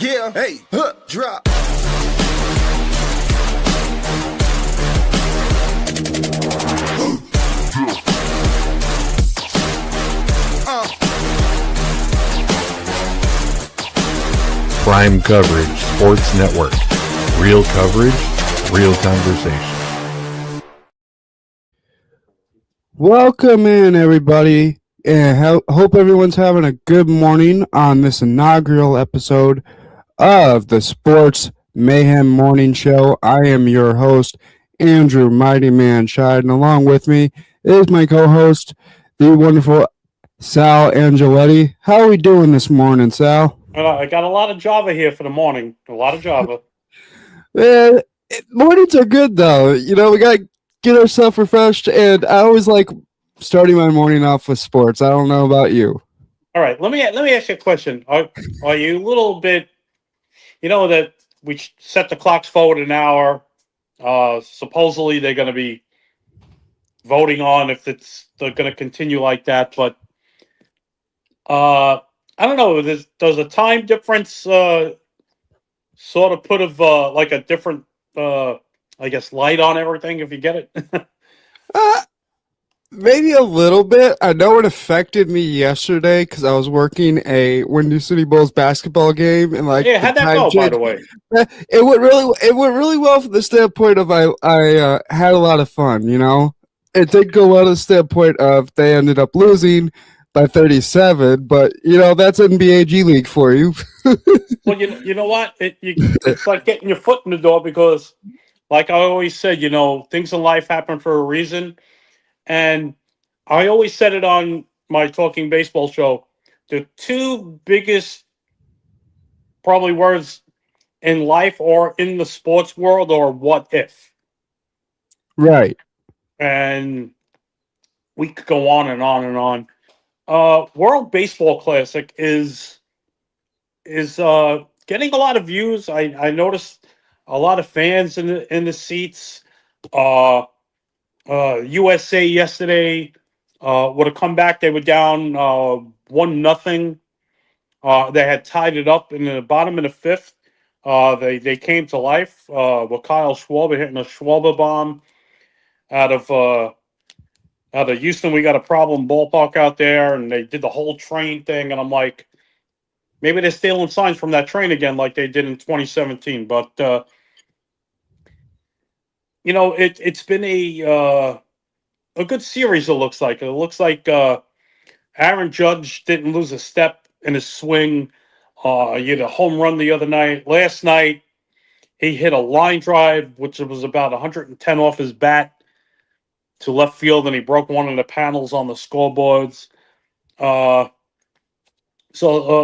Yeah, hey, drop. Prime Coverage Sports Network. Real coverage, real conversation. Welcome in, everybody, and hope everyone's having a good morning on this inaugural episode of the Sports Mayhem Morning Show. I am your host, Andrew Mighty Man Scheid, and along with me is my co-host, the wonderful Sal Angeletti. How are we doing this morning, Sal? I got a lot of Java here for the morning. A lot of Java. Mornings are good, though. You know, we got to get ourselves refreshed, and I always like starting my morning off with sports. I don't know about you. All right, let me ask you a question. Are you a little bit, you know, that we set the clocks forward an hour? Supposedly they're going to be voting on if they're going to continue like that, but I don't know. Does a time difference sort of put like a different, I guess, light on everything? If you get it. Maybe a little bit. I know it affected me yesterday because I was working a Windy City Bulls basketball game, and like, yeah, how'd that go? By the way, it went really well from the standpoint of I had a lot of fun. You know, it did go well to the standpoint of they ended up losing by 37, but you know that's NBA G League for you. Well, you know what? It's like getting your foot in the door because, like I always said, you know, things in life happen for a reason. And I always said it on my Talking Baseball show. The two biggest probably words in life or in the sports world are what if. Right. And we could go on and on and on. World Baseball Classic is getting a lot of views. I noticed a lot of fans in the seats. USA yesterday would have come back. They were down 1-0. They had tied it up in the bottom of the fifth. They came to life with Kyle Schwarber hitting a Schwarber bomb out of Houston. We got a problem ballpark out there, and they did the whole train thing. And I'm like, maybe they're stealing signs from that train again, like they did in 2017. But you know, it's been a good series. It looks like Aaron Judge didn't lose a step in his swing. He had a home run the other night. Last night, he hit a line drive, which was about 110 off his bat to left field, and he broke one of the panels on the scoreboards. So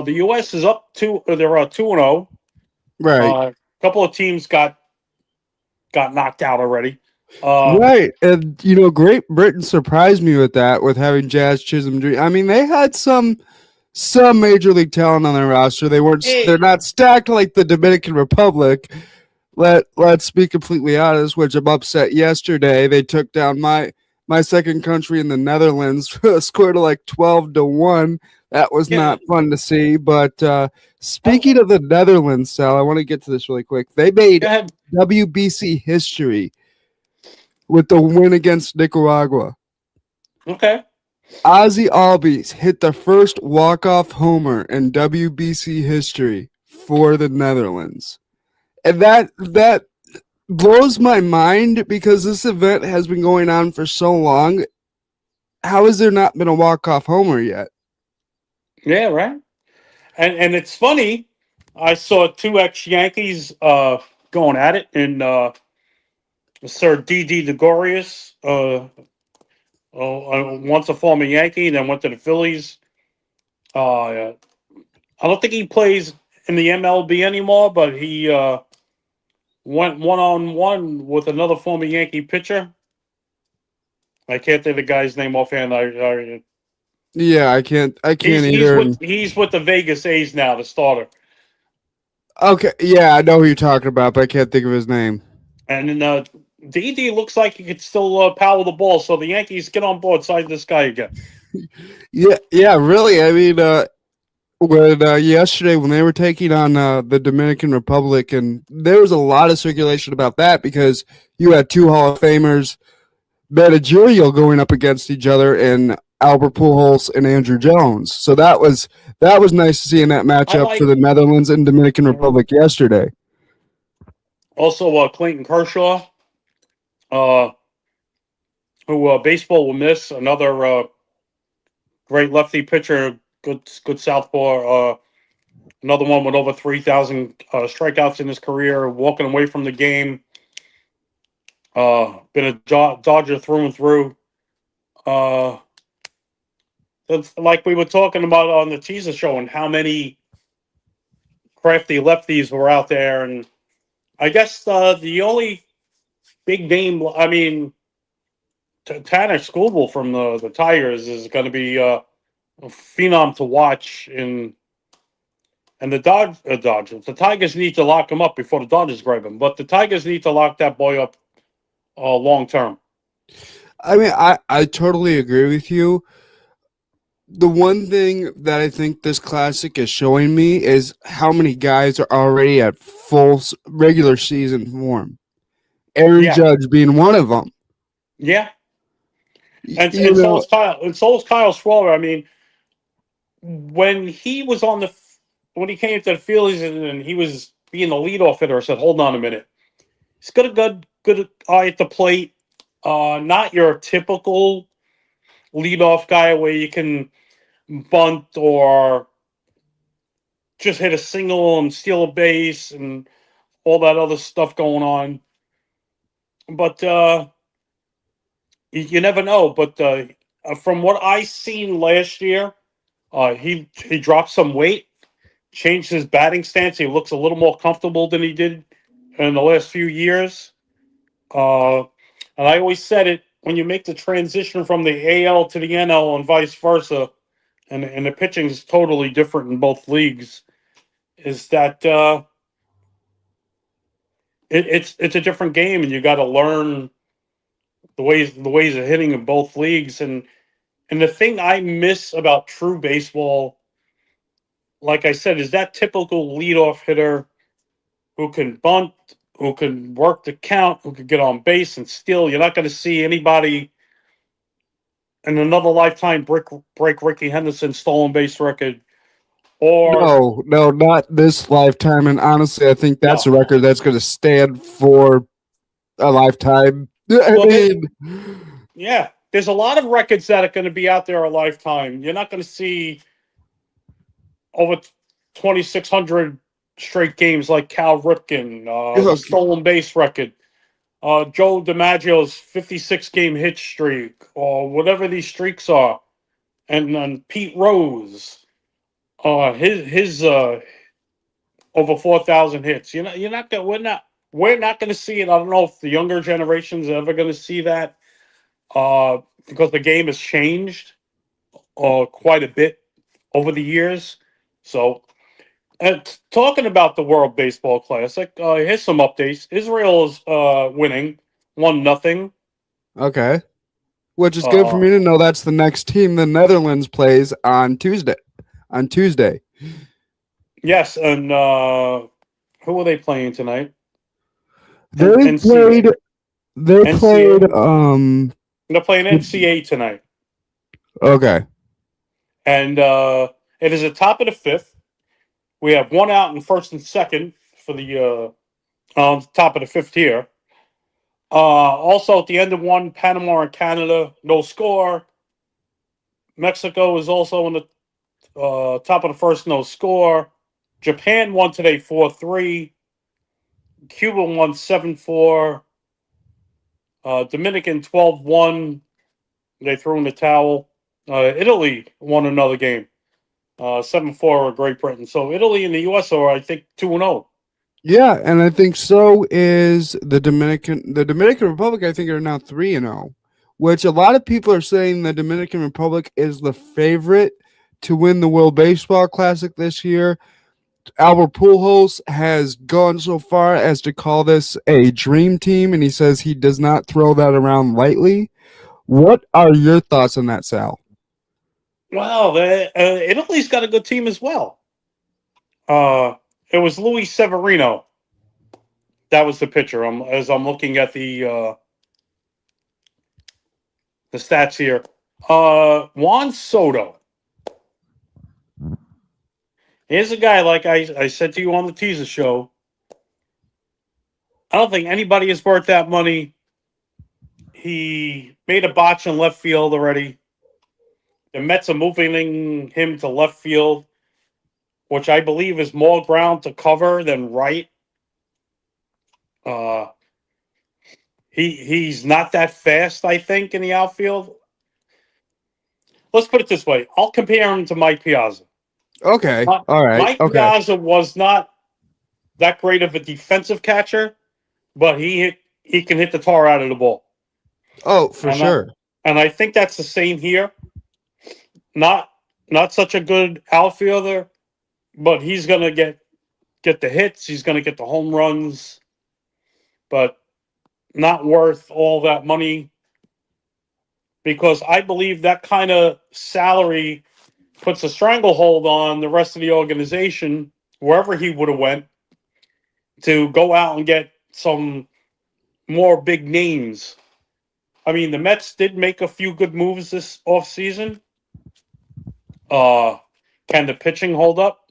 the U.S. is up to they're 2-0. Right. A couple of teams got knocked out already. Right, and you know, Great Britain surprised me with that, with having Jazz Chisholm. I mean, they had some major league talent on their roster. They're not stacked like the Dominican Republic. Let's be completely honest, which I'm upset. Yesterday, they took down my second country in the Netherlands, scored like 12-1. That was not fun to see. But speaking of the Netherlands, Sal, I want to get to this really quick. They made WBC history with the win against Nicaragua. Okay. Ozzie Albies hit the first walk-off homer in WBC history for the Netherlands. And that blows my mind because this event has been going on for so long. How has there not been a walk-off homer yet? Yeah, right. And it's funny, I saw two ex-Yankees going at it in Sir D.D. Gregorius, once a former Yankee, then went to the Phillies. I don't think he plays in the MLB anymore, but he went one-on-one with another former Yankee pitcher. I can't think of the guy's name offhand. Yeah, I can't either. He's with the Vegas A's now, the starter. Okay, yeah, I know who you're talking about, but I can't think of his name. And then DD looks like he could still power the ball, so the Yankees get on board, sign this guy again. Yeah, really. I mean, When yesterday when they were taking on the Dominican Republic, and there was a lot of circulation about that because you had two Hall of Famers managerial going up against each other in Albert Pujols and Andrew Jones. So that was nice to see in that I matchup for like the Netherlands and Dominican Republic yesterday. also Clayton Kershaw, uh, who baseball will miss. Another great lefty pitcher, good southpaw. Another one with over 3,000 strikeouts in his career, walking away from the game. Been a Dodger through and through. Like we were talking about on the teaser show, and how many crafty lefties were out there. And I guess the only big name, I mean, Tanner Skubal from the Tigers is going to be a phenom to watch. And the Dodgers, the Tigers need to lock him up before the Dodgers grab him. But the Tigers need to lock that boy up long term. I mean, I totally agree with you. The one thing that I think this classic is showing me is how many guys are already at full regular season form. Aaron Yeah. Judge being one of them. Yeah. And You so know, is Kyle. And so is Kyle Schwarber. I mean, when he was when he came to the Phillies and he was being the leadoff hitter, I said, "Hold on a minute. He's got a good eye at the plate. Not your typical leadoff guy where you can bunt or just hit a single and steal a base and all that other stuff going on." But you never know. But from what I seen last year, he dropped some weight, changed his batting stance. He looks a little more comfortable than he did in the last few years. And I always said it, when you make the transition from the AL to the NL and vice versa, and the pitching is totally different in both leagues, is that it's a different game, and you got to learn the ways of hitting in both leagues. And the thing I miss about true baseball, like I said, is that typical leadoff hitter who can bunt, who can work the count, who can get on base and steal. You're not going to see anybody in another lifetime break Ricky Henderson's stolen base record. Or no, not this lifetime. And honestly, I think that's no, a record that's going to stand for a lifetime. I well, mean, yeah, there's a lot of records that are going to be out there a lifetime. You're not going to see over 2,600 straight games like Cal Ripken, the stolen base record, Joe DiMaggio's 56-game hit streak, or whatever these streaks are, and Pete Rose, his over 4,000 hits. You're not gonna we're not going to see it. I don't know if the younger generation's ever going to see that, because the game has changed quite a bit over the years. So, talking about the World Baseball Classic, here's some updates. Israel is winning 1-0. okay. Which is good for me to know that's the next team the Netherlands plays on Tuesday. Yes, and who are they playing tonight? They NCA. played They're playing NCA tonight. Okay. And it is the top of the fifth. We have one out in first and second for the top of the fifth here. Also, at the end of one, Panama and Canada, no score. Mexico is also in the top of the first, no score. Japan won today 4-3. Cuba won 7-4. Dominican 12-1. They threw in the towel. Italy won another game. 7-4 over Great Britain. So Italy and the US are, I think, 2-0. Yeah, and I think so is the Dominican Republic. I think are now 3-0, which a lot of people are saying the Dominican Republic is the favorite to win the World Baseball Classic this year. Albert Pujols has gone so far as to call this a dream team, and he says he does not throw that around lightly. What are your thoughts on that, Sal? Well, Italy's got a good team as well. It was Luis Severino. That was the pitcher. As I'm looking at the stats here. Juan Soto. Here's a guy, like I said to you on the teaser show. I don't think anybody is worth that money. He made a botch in left field already. The Mets are moving him to left field, which I believe is more ground to cover than right. Uh, he's not that fast, I think, in the outfield. Let's put it this way. I'll compare him to Mike Piazza. Okay. All right. Mike Okay. Piazza was not that great of a defensive catcher, but he can hit the tar out of the ball. Oh, for sure. And I think that's the same here. Not such a good outfielder, but he's gonna get the hits. He's gonna get the home runs, but not worth all that money because I believe that kind of salary puts a stranglehold on the rest of the organization wherever he would have went to go out and get some more big names. I mean, the Mets did make a few good moves this offseason. Can the pitching hold up?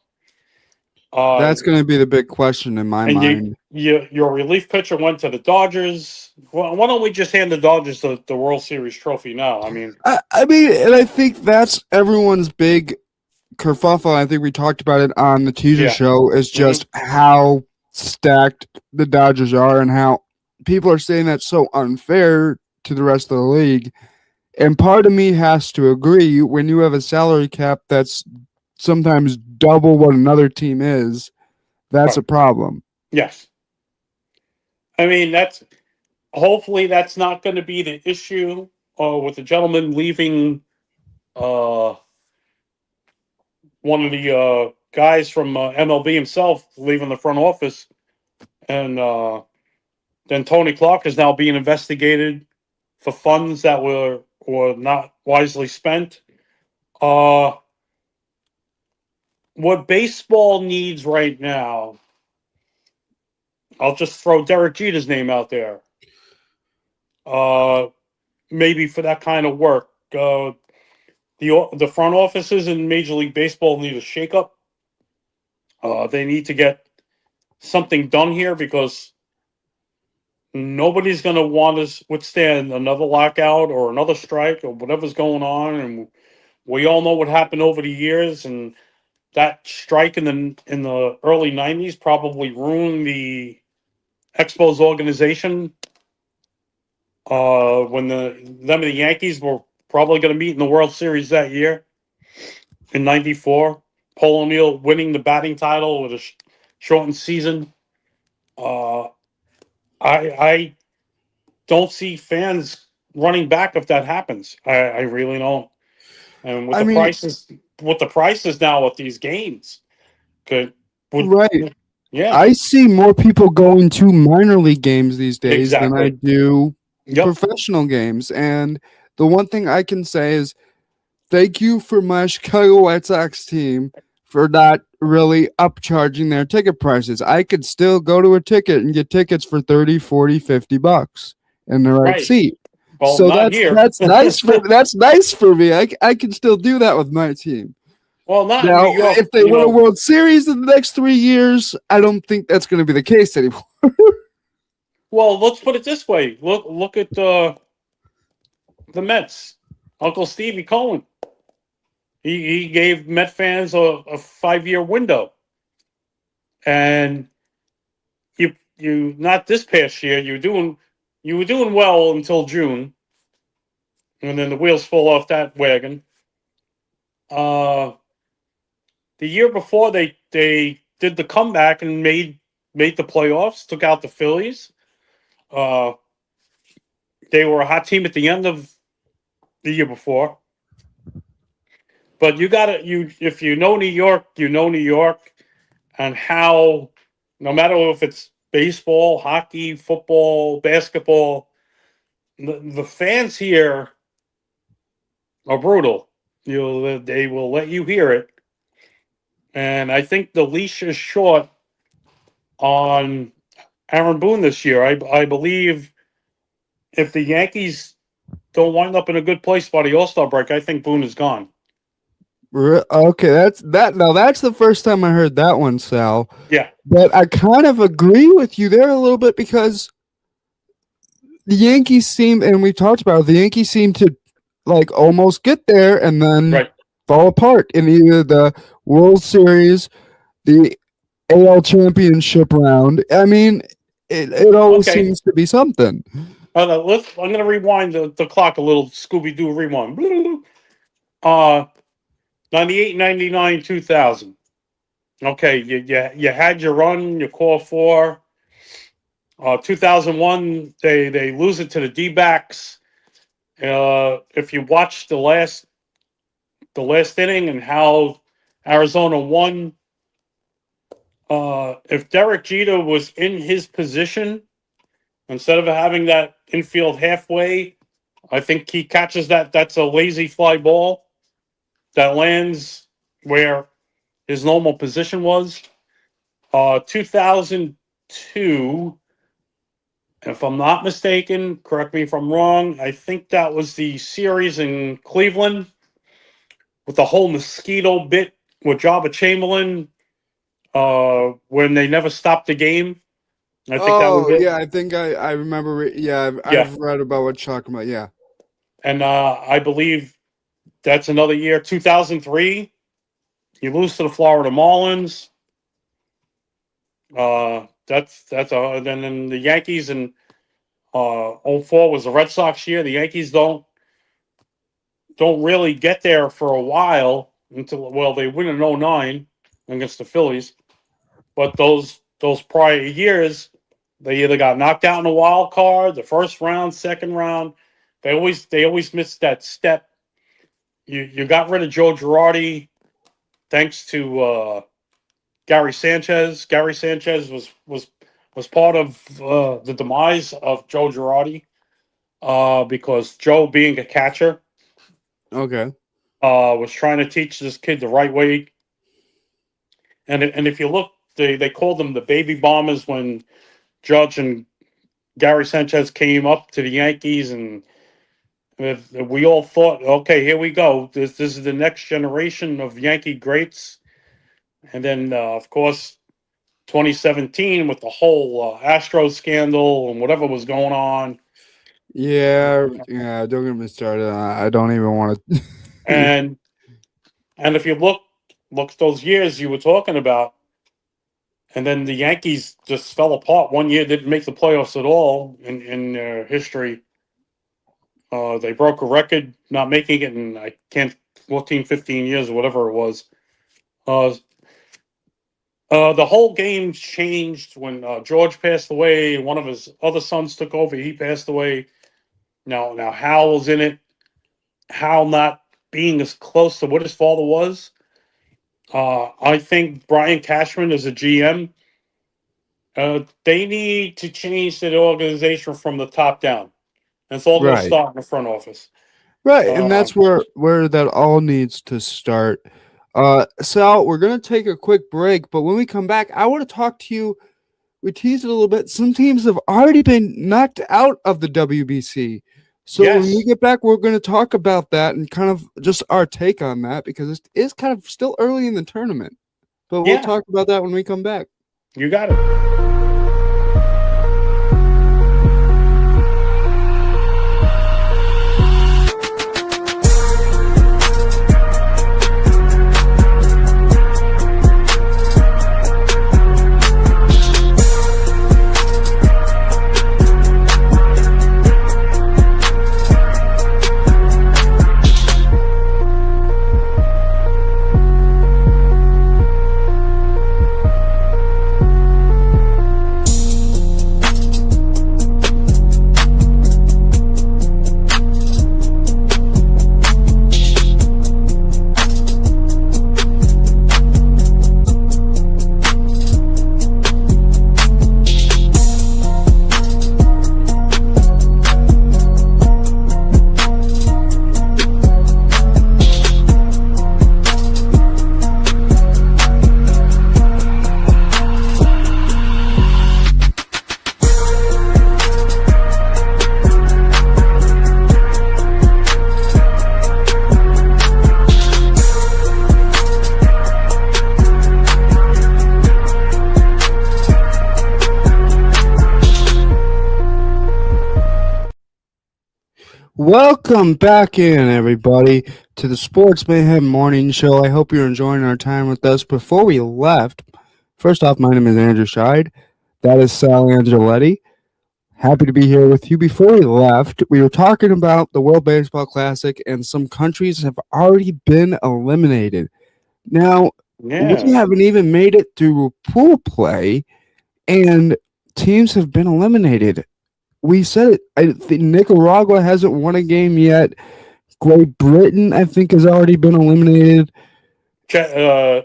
That's going to be the big question in my mind. Your relief pitcher went to the Dodgers. Well, why don't we just hand the Dodgers the World Series trophy now? I mean, and I think that's everyone's big kerfuffle. I think we talked about it on the teaser show. Is just how stacked the Dodgers are and how people are saying that's so unfair to the rest of the league. And part of me has to agree when you have a salary cap that's sometimes double what another team is, that's a problem. Yes. I mean, hopefully that's not going to be the issue with the gentleman leaving one of the guys from MLB himself leaving the front office. And then Tony Clark is now being investigated for funds that were not wisely spent. What baseball needs right now, I'll just throw Derek Jeter's name out there. Maybe for that kind of work. The front offices in Major League Baseball need a shakeup. They need to get something done here because nobody's going to want to withstand another lockout or another strike or whatever's going on. And we all know what happened over the years. And that strike in the early 90s probably ruined the Expos organization. When them and the Yankees were probably going to meet in the World Series that year in '94. Paul O'Neill winning the batting title with a shortened season. I don't see fans running back if that happens. I really don't. And with the prices now with these games, right? Yeah, I see more people going to minor league games these days than I do professional games. And the one thing I can say is thank you for my Chicago White Sox team for not really upcharging their ticket prices. I could still go to a ticket and get tickets for 30, 40, 50 bucks in the right seat. Well, so that's nice for me. I can still do that with my team. Well, not now, New York, if they win a World Series in the next 3 years, I don't think that's going to be the case anymore. Well, let's put it this way. Look at the Mets. Uncle Stevie Cohen. He gave Met fans a 5-year window. And you not this past year, you were doing well until June. And then the wheels fall off that wagon. The year before they did the comeback and made the playoffs, took out the Phillies. They were a hot team at the end of the year before. But if you know New York, you know New York and how no matter if it's baseball, hockey, football, basketball, the fans here are brutal. they will let you hear it. And I think the leash is short on Aaron Boone this year. I believe if the Yankees don't wind up in a good place by the All-Star break, I think Boone is gone. Okay, that's that. Now that's the first time I heard that one, Sal. Yeah. But I kind of agree with you there a little bit because the Yankees seem, and we talked about it, the Yankees seem to like almost get there and then Right. fall apart in either the World Series, the AL Championship round. I mean, it always Okay. seems to be something. I'm going to rewind the clock a little. Scooby-Doo rewind. 98, 99, 2000. Okay, you had your run, your core four. 2001, they lose it to the D-backs. If you watch the last inning and how Arizona won, if Derek Jeter was in his position, instead of having that infield halfway, I think he catches that. That's a lazy fly ball that lands where his normal position was. 2002, if I'm not mistaken, correct me if I'm wrong, I think that was the series in Cleveland with the whole mosquito bit with Jabba Chamberlain when they never stopped the game. I think that was it. Yeah, I think I remember. I've read about what you're talking about. Yeah. And I believe that's another year. 2003, you lose to the Florida Marlins. Then the Yankees and 04 was the Red Sox year. The Yankees don't really get there for a while until they win in 09 against the Phillies. But those prior years, they either got knocked out in the wild card, the first round, second round. They always missed that step. You got rid of Joe Girardi thanks to Gary Sanchez. Gary Sanchez was part of the demise of Joe Girardi because Joe, being a catcher, Okay. was trying to teach this kid the right way. And if you look, they called them the baby bombers when Judge and Gary Sanchez came up to the Yankees, and we all thought, okay, here we go. This is the next generation of Yankee greats. And then, of course, 2017 with the whole Astros scandal and whatever was going on. Yeah. Don't get me started. I don't even want to. And if you look at those years you were talking about, and then the Yankees just fell apart. One year didn't make the playoffs at all in their history. They broke a record not making it in 14, 15 years or whatever it was. The whole game changed when George passed away. One of his other sons took over. He passed away. Now Hal was in it. Hal not being as close to what his father was. I think Brian Cashman is a GM. They need to change the organization from the top down. And it's all going to Right. start in the front office. Right, and that's where that all needs to start. Sal, we're going to take a quick break, but when we come back, I want to talk to you. We teased it a little bit. Some teams have already been knocked out of the WBC. So when we get back, we're going to talk about that and kind of just our take on that because it is kind of still early in the tournament. But we'll talk about that when we come back. You got it. Welcome back in, everybody, to the Sports Mayhem Morning Show. I hope you're enjoying our time with us. Before we left, first off, my name is Andrew Scheid. That is Sal Angeletti. Happy to be here with you. Before we left, we were talking about the World Baseball Classic, and some countries have already been eliminated. Now, we haven't even made it through pool play, and teams have been eliminated. We said it. I think Nicaragua hasn't won a game yet. Great Britain, I think, has already been eliminated. Chez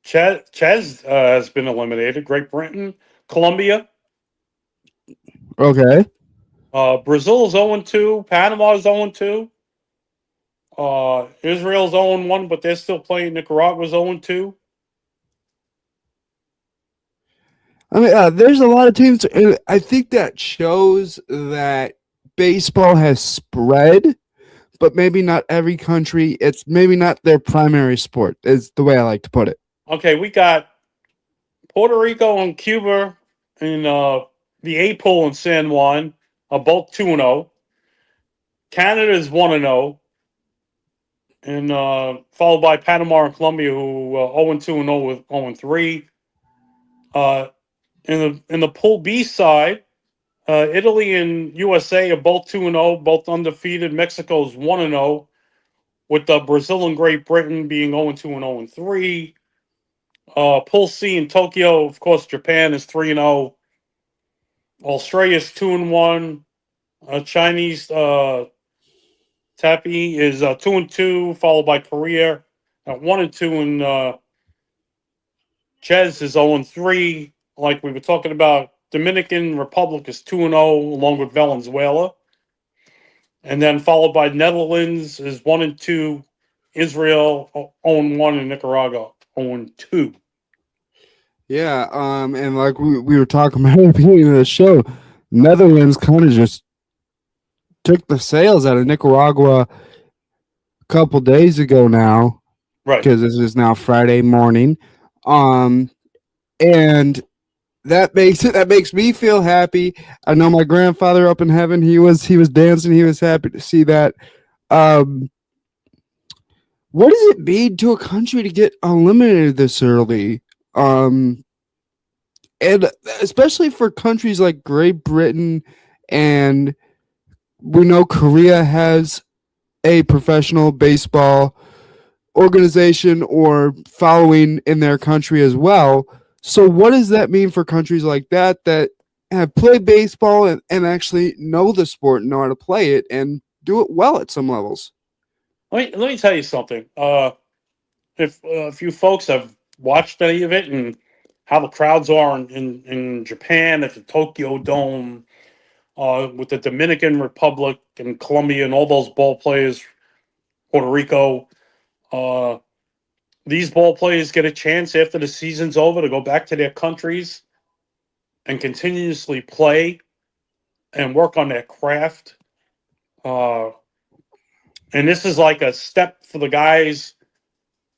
has been eliminated. Great Britain, Colombia. Okay. Brazil is 0-2. Panama is 0-2. Israel's 0-1, but they're still playing. Nicaragua's 0-2. I mean, there's a lot of teams. I think that shows that baseball has spread, but maybe not every country. It's maybe not their primary sport, is the way I like to put it. Okay, we got Puerto Rico and Cuba in the A pool in San Juan are both 2-0. Canada is 1-0. And followed by Panama and Colombia, who 0-2 and 0 with 0-3. In the Pool B side, Italy and USA are both 2-0, both undefeated. Mexico's 1-0, with Brazil and Great Britain being 0-2 and 0-3. Pool C in Tokyo, of course, Japan is 3-0. Australia's 2-1. Chinese Taipei is 2-2, followed by Korea at 1-2, and Ches is 0-3. Like we were talking about, Dominican Republic is 2-0, along with Venezuela, and then followed by Netherlands is 1-2, Israel 0-1, and Nicaragua 0-2. Yeah, and like we were talking about at the beginning of the show, Netherlands kind of just took the sails out of Nicaragua a couple days ago now, Right? Because this is now Friday morning, and that makes me feel happy. I know my grandfather up in heaven, he was dancing, he was happy to see that. What does it mean to a country to get eliminated this early? And especially for countries like Great Britain, and we know Korea has a professional baseball organization or following in their country as well. So what does that mean for countries like that have played baseball and actually know the sport and know how to play it and do it well at some levels? Let me tell you something. If you folks have watched any of it and how the crowds are in Japan at the Tokyo Dome, with the Dominican Republic and Colombia and all those ball players, Puerto Rico, these ball players get a chance after the season's over to go back to their countries and continuously play and work on their craft. And this is like a step for the guys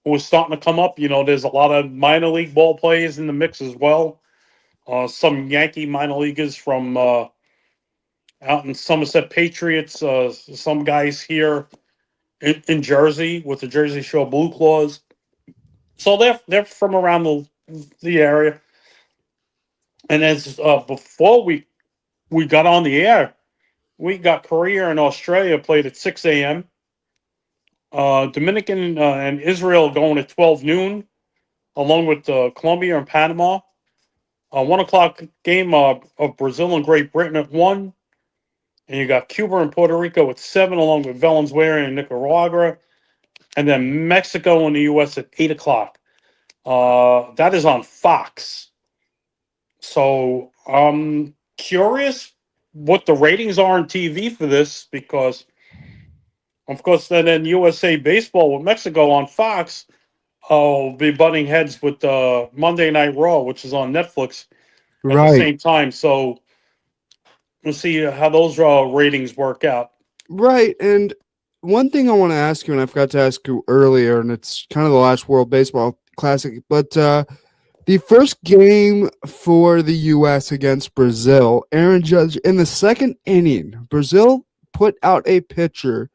who are starting to come up. You know, there's a lot of minor league ball players in the mix as well. Some Yankee minor leaguers from out in Somerset Patriots. Some guys here in Jersey with the Jersey Shore Blue Claws. So they're from around the area. And as before we got on the air, we got Korea and Australia played at 6 a.m. Dominican and Israel going at 12 noon, along with Colombia and Panama. 1 o'clock game of Brazil and Great Britain at 1. And you got Cuba and Puerto Rico at 7, along with Venezuela and Nicaragua. And then Mexico and the U.S. at 8 o'clock. That is on Fox. So I'm curious what the ratings are on TV for this, because, of course, then USA Baseball with Mexico on Fox will be butting heads with Monday Night Raw, which is on Netflix at the same time. So we'll see how those ratings work out. Right. And one thing I want to ask you, and I forgot to ask you earlier, and it's kind of the last World Baseball Classic, but the first game for the U.S. against Brazil, Aaron Judge, in the second inning, Brazil put out a pitcher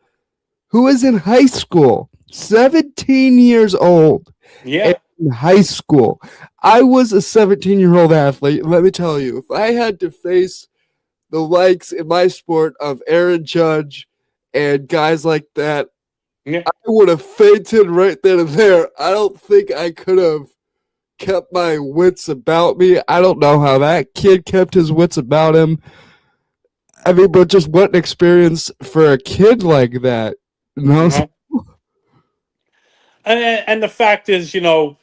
who is in high school, 17 years old. Yeah. In high school. I was a 17-year-old athlete. Let me tell you, if I had to face the likes in my sport of Aaron Judge and guys like that, Yeah. I would have fainted right then and there. I don't think I could have kept my wits about me. I don't know how that kid kept his wits about him. I mean, but just what an experience for a kid like that. You know? Uh-huh. And the fact is, a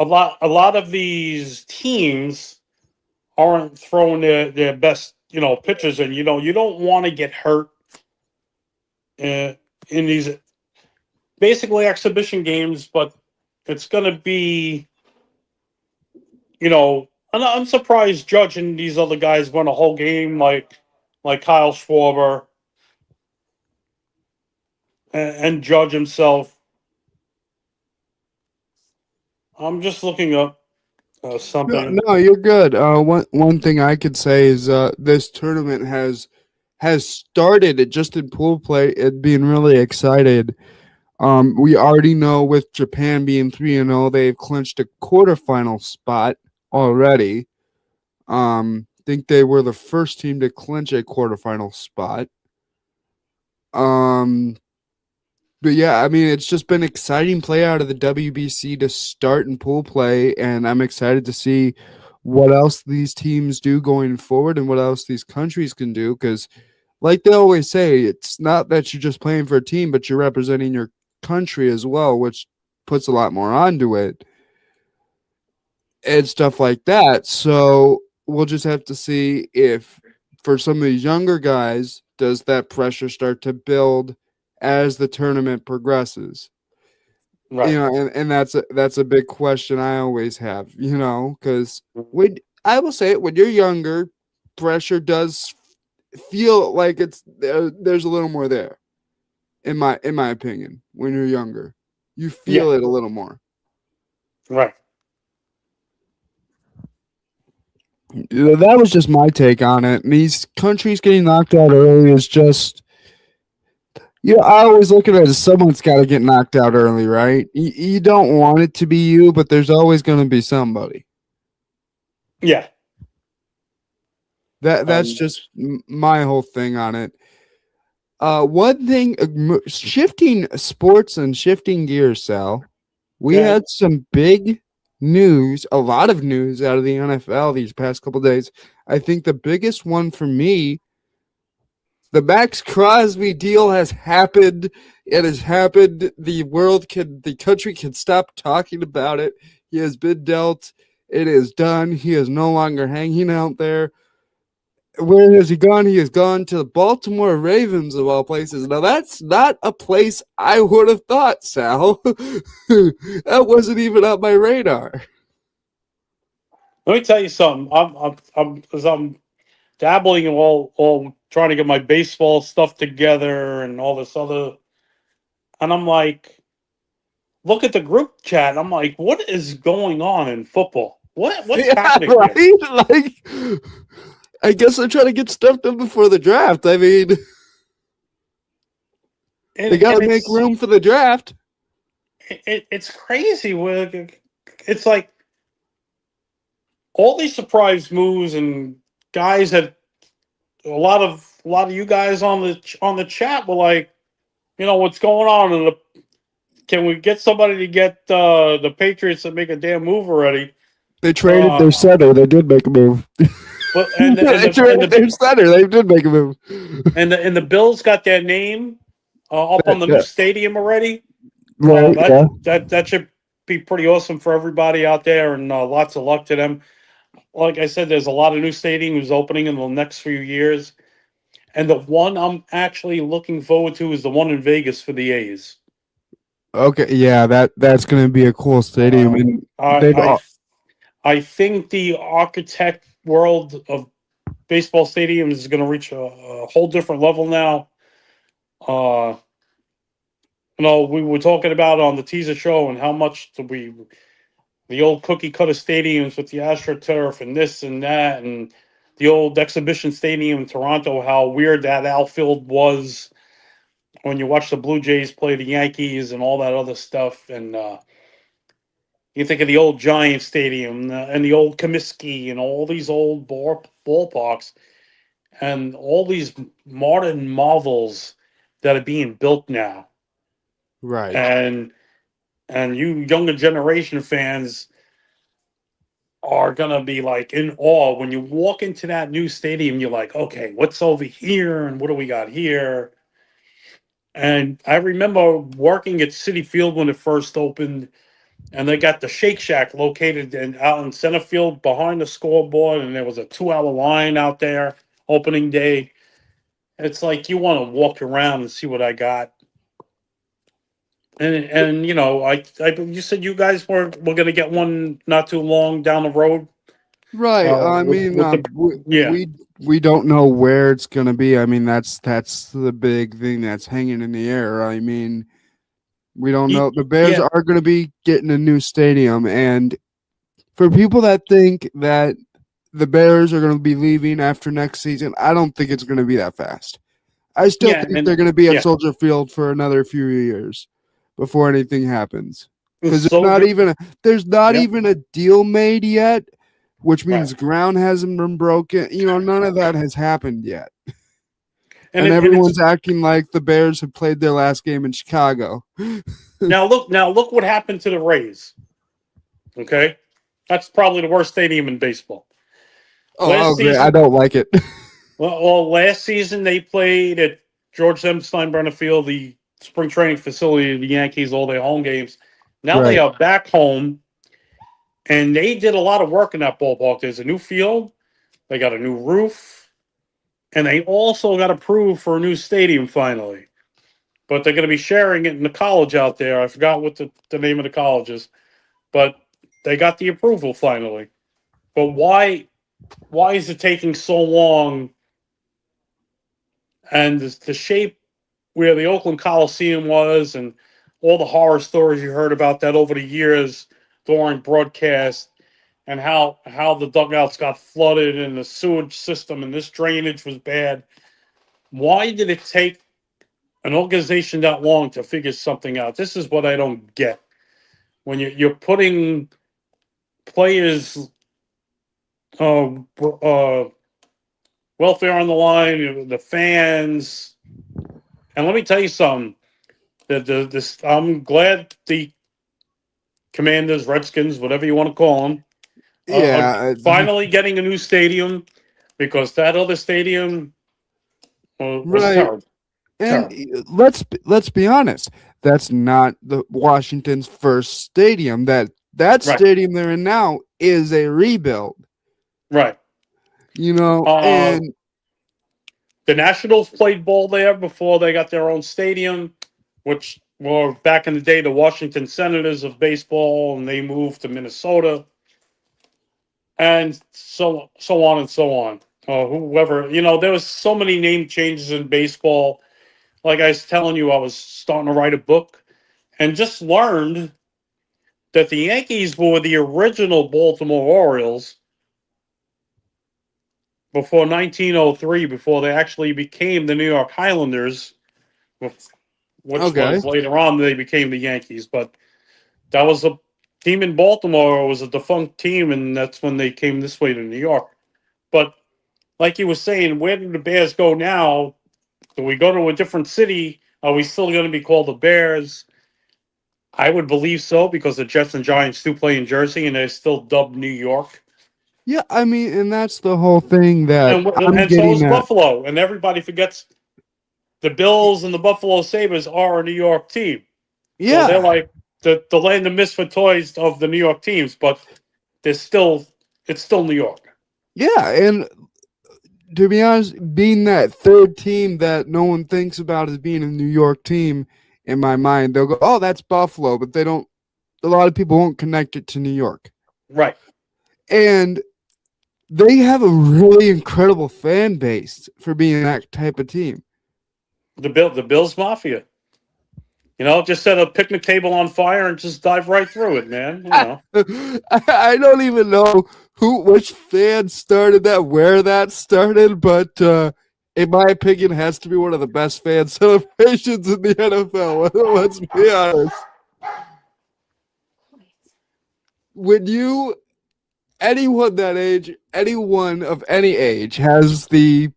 lot of these teams aren't throwing their best, pitchers, and you don't want to get hurt in these basically exhibition games, but it's going to be, I'm surprised Judge and these other guys won a whole game like Kyle Schwarber and Judge himself. I'm just looking up something. No, you're good. One thing I could say is this tournament has started it just in pool play and being really excited. We already know with Japan being 3-0, they've clinched a quarterfinal spot already. Think they were the first team to clinch a quarterfinal spot. But yeah, I mean, it's just been exciting play out of the WBC to start in pool play, and I'm excited to see what else these teams do going forward and what else these countries can do. Because, like they always say, it's not that you're just playing for a team, but you're representing your country as well, which puts a lot more onto it and stuff like that. So we'll just have to see if, for some of these younger guys, does that pressure start to build as the tournament progresses? Right. And that's a big question I always have, because I will say it, when you're younger, pressure does feel like there's a little more there, in my opinion. When you're younger, you feel it a little more. Right. That was just my take on it. And these countries getting knocked out early is just, I always look at it as someone's got to get knocked out early, right? You don't want it to be you, but there's always going to be somebody. Yeah. That's just my whole thing on it. One thing, shifting sports and shifting gears, Sal, we had some big news, a lot of news out of the NFL these past couple days. I think the biggest one for me, the Max Crosby deal has happened. It has happened. The country can stop talking about it. He has been dealt. It is done. He is no longer hanging out there. Where has he gone? He has gone to the Baltimore Ravens, of all places. Now, that's not a place I would have thought, Sal. That wasn't even on my radar. Let me tell you something. I'm dabbling in all trying to get my baseball stuff together and all this other, and I'm like, look at the group chat. I'm like, what is going on in football? What's happening right? here? Like, I guess they're trying to get stuff done before the draft. I mean, they got to make room for the draft. It's crazy. It's like all these surprise moves and guys that a lot of you guys on the chat were like, what's going on? And can we get somebody to get the Patriots to make a damn move already? They traded their center. They did make a move. But they traded their center. They did make a move. And the Bills got their name up on the new stadium already. Right, that should be pretty awesome for everybody out there, and lots of luck to them. Like I said, there's a lot of new stadiums opening in the next few years, and the one I'm actually looking forward to is the one in Vegas for the A's. Okay, yeah, that's going to be a cool stadium, and I think the architect world of baseball stadiums is going to reach a whole different level now. We were talking about on the teaser show and how much the old cookie cutter stadiums with the AstroTurf and this and that, and the old exhibition stadium in Toronto, how weird that outfield was when you watch the Blue Jays play the Yankees and all that other stuff. And you think of the old Giant Stadium and the old Comiskey and all these old ballparks and all these modern marvels that are being built now. Right. And you younger generation fans are gonna be like in awe when you walk into that new stadium. You're like, okay, what's over here and what do we got here? And I remember working at City Field when it first opened, and they got the Shake Shack located out in center field behind the scoreboard, and there was a 2 hour line out there opening day. It's like you want to walk around and see what I got. And you know, you said you guys were gonna get one not too long down the road. Right. I mean, With the yeah we don't know where it's gonna be. I mean, that's the big thing that's hanging in the air. I mean, we don't know. The Bears yeah are gonna be getting a new stadium, and for people that think that the Bears are gonna be leaving after next season, I don't think it's gonna be that fast. I still yeah think and they're gonna be at yeah. Soldier Field for another few years before anything happens. Because Soldier, there's not yeah, even a deal made yet, which right. means ground hasn't been broken. You know, none of that has happened yet. And And it's everyone's acting like the Bears have played their last game in Chicago. now look what happened to the Rays. Okay, that's probably the worst stadium in baseball. Oh, Last okay. I season, don't like it. last season they played at George M. Steinbrenner Field, the spring training facility of the Yankees, all their home games. Now they Right. are back home, and they did a lot of work in that ballpark. There's a new field, they got a new roof, and they also got approved for a new stadium finally. But they're going to be sharing it in the college out there. I forgot what the name of the college is, but they got the approval finally. But why is it taking so long? And the shape where the Oakland Coliseum was, and all the horror stories you heard about that over the years during broadcast, and how the dugouts got flooded and the sewage system and this drainage was bad. Why did it take an organization that long to figure something out? This is what I don't get. When you're putting players' uh, uh, welfare on the line, the fans, and let me tell you something. I'm glad the Commanders, Redskins, whatever you want to call them, are Yeah. finally getting a new stadium, because that other stadium was Right. terrible. And Terrible. let's be honest. That's not the Washington's first stadium. That Right. stadium they're in now is a rebuild. Right. You know, Uh, and the Nationals played ball there before they got their own stadium, which were back in the day the Washington Senators of baseball, and they moved to Minnesota, and so on and so on. Whoever, there was so many name changes in baseball. Like I was telling you, I was starting to write a book, and just learned that the Yankees were the original Baltimore Orioles before 1903, before they actually became the New York Highlanders, which okay. was later on they became the Yankees. But that was a team in Baltimore, was a defunct team, and that's when they came this way to New York. But like you were saying, where do the Bears go now? Do we go to a different city? Are we still going to be called the Bears? I would believe so, because the Jets and Giants do play in Jersey, and they're still dubbed New York. Yeah, I mean, and that's the whole thing that I'm And so is getting at. Buffalo, and everybody forgets the Bills and the Buffalo Sabres are a New York team. So they're Yeah, like the land of misfit toys of the New York teams, but it's still New York. yeah, and to be honest, being that third team that no one thinks about as being a New York team, in my mind, they'll go, "Oh, that's Buffalo," but they don't. A lot of people won't connect it to New York, Right. and they have a really incredible fan base for being that type of team. The Bills Mafia. Just set a picnic table on fire and just dive right through it, man. I don't even know which fan started that, where that started, but in my opinion, has to be one of the best fan celebrations in the NFL. Let's be honest. When anyone that age, anyone of any age has the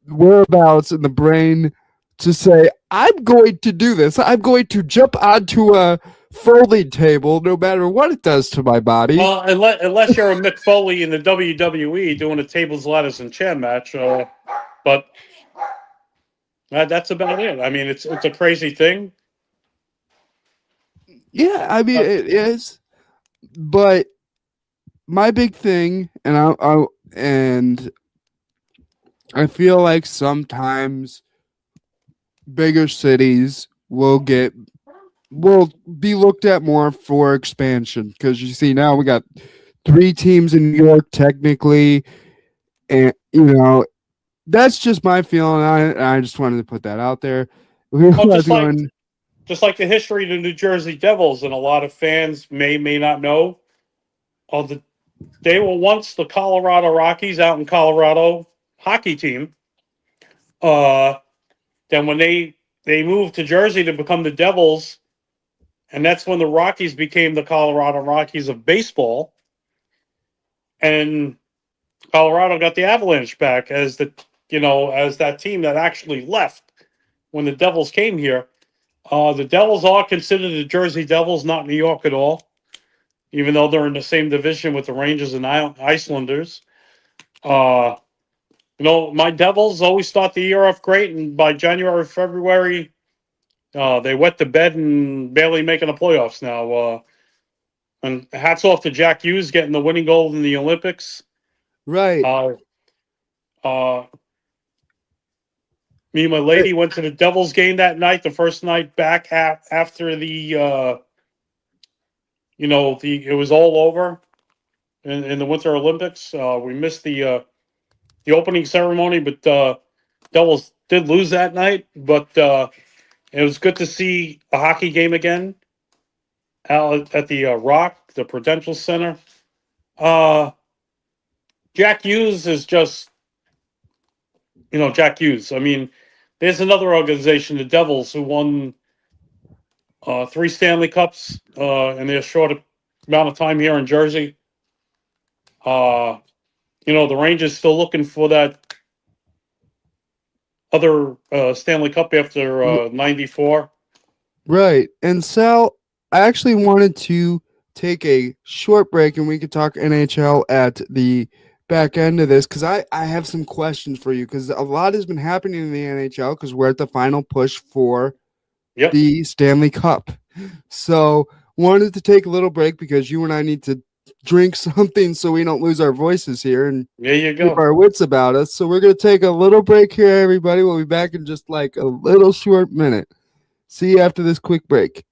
whereabouts in the brain to say, I'm going to do this. I'm going to jump onto a folding table no matter what it does to my body. Well, unless you're a Mick Foley in the WWE doing a tables, ladders, and chair match, but that's about it. I mean, it's a crazy thing. Yeah, I mean it is, but my big thing, and I feel like sometimes bigger cities will be looked at more for expansion, because you see now we got 3 teams in New York technically, and that's just my feeling on it. I just wanted to put that out there. Just like the history of the New Jersey Devils, and a lot of fans may not know, they were once the Colorado Rockies out in Colorado hockey team. Then when they moved to Jersey to become the Devils, and that's when the Rockies became the Colorado Rockies of baseball. And Colorado got the Avalanche back as that team that actually left when the Devils came here. The Devils are considered the Jersey Devils, not New York at all, even though they're in the same division with the Rangers and Icelanders. My Devils always start the year off great, and by January, February, they wet the bed and barely making the playoffs now. And hats off to Jack Hughes getting the winning goal in the Olympics. Right. Me and my lady went to the Devils game that night, the first night back after it was all over in the Winter Olympics. We missed the opening ceremony, but Devils did lose that night. But it was good to see a hockey game again out at the Rock, the Prudential Center. Jack Hughes is just, Jack Hughes. I mean, there's another organization, the Devils, who won 3 Stanley Cups in their short amount of time here in Jersey. The Rangers still looking for that other Stanley Cup after 94. Right. And Sal, I actually wanted to take a short break and we could talk NHL at the back end of this, because I have some questions for you, because a lot has been happening in the NHL because we're at the final push for the Stanley Cup. So wanted to take a little break because you and I need to drink something so we don't lose our voices here and keep our wits about us. So we're going to take a little break here, everybody. We'll be back in just like a little short minute. See you after this quick break.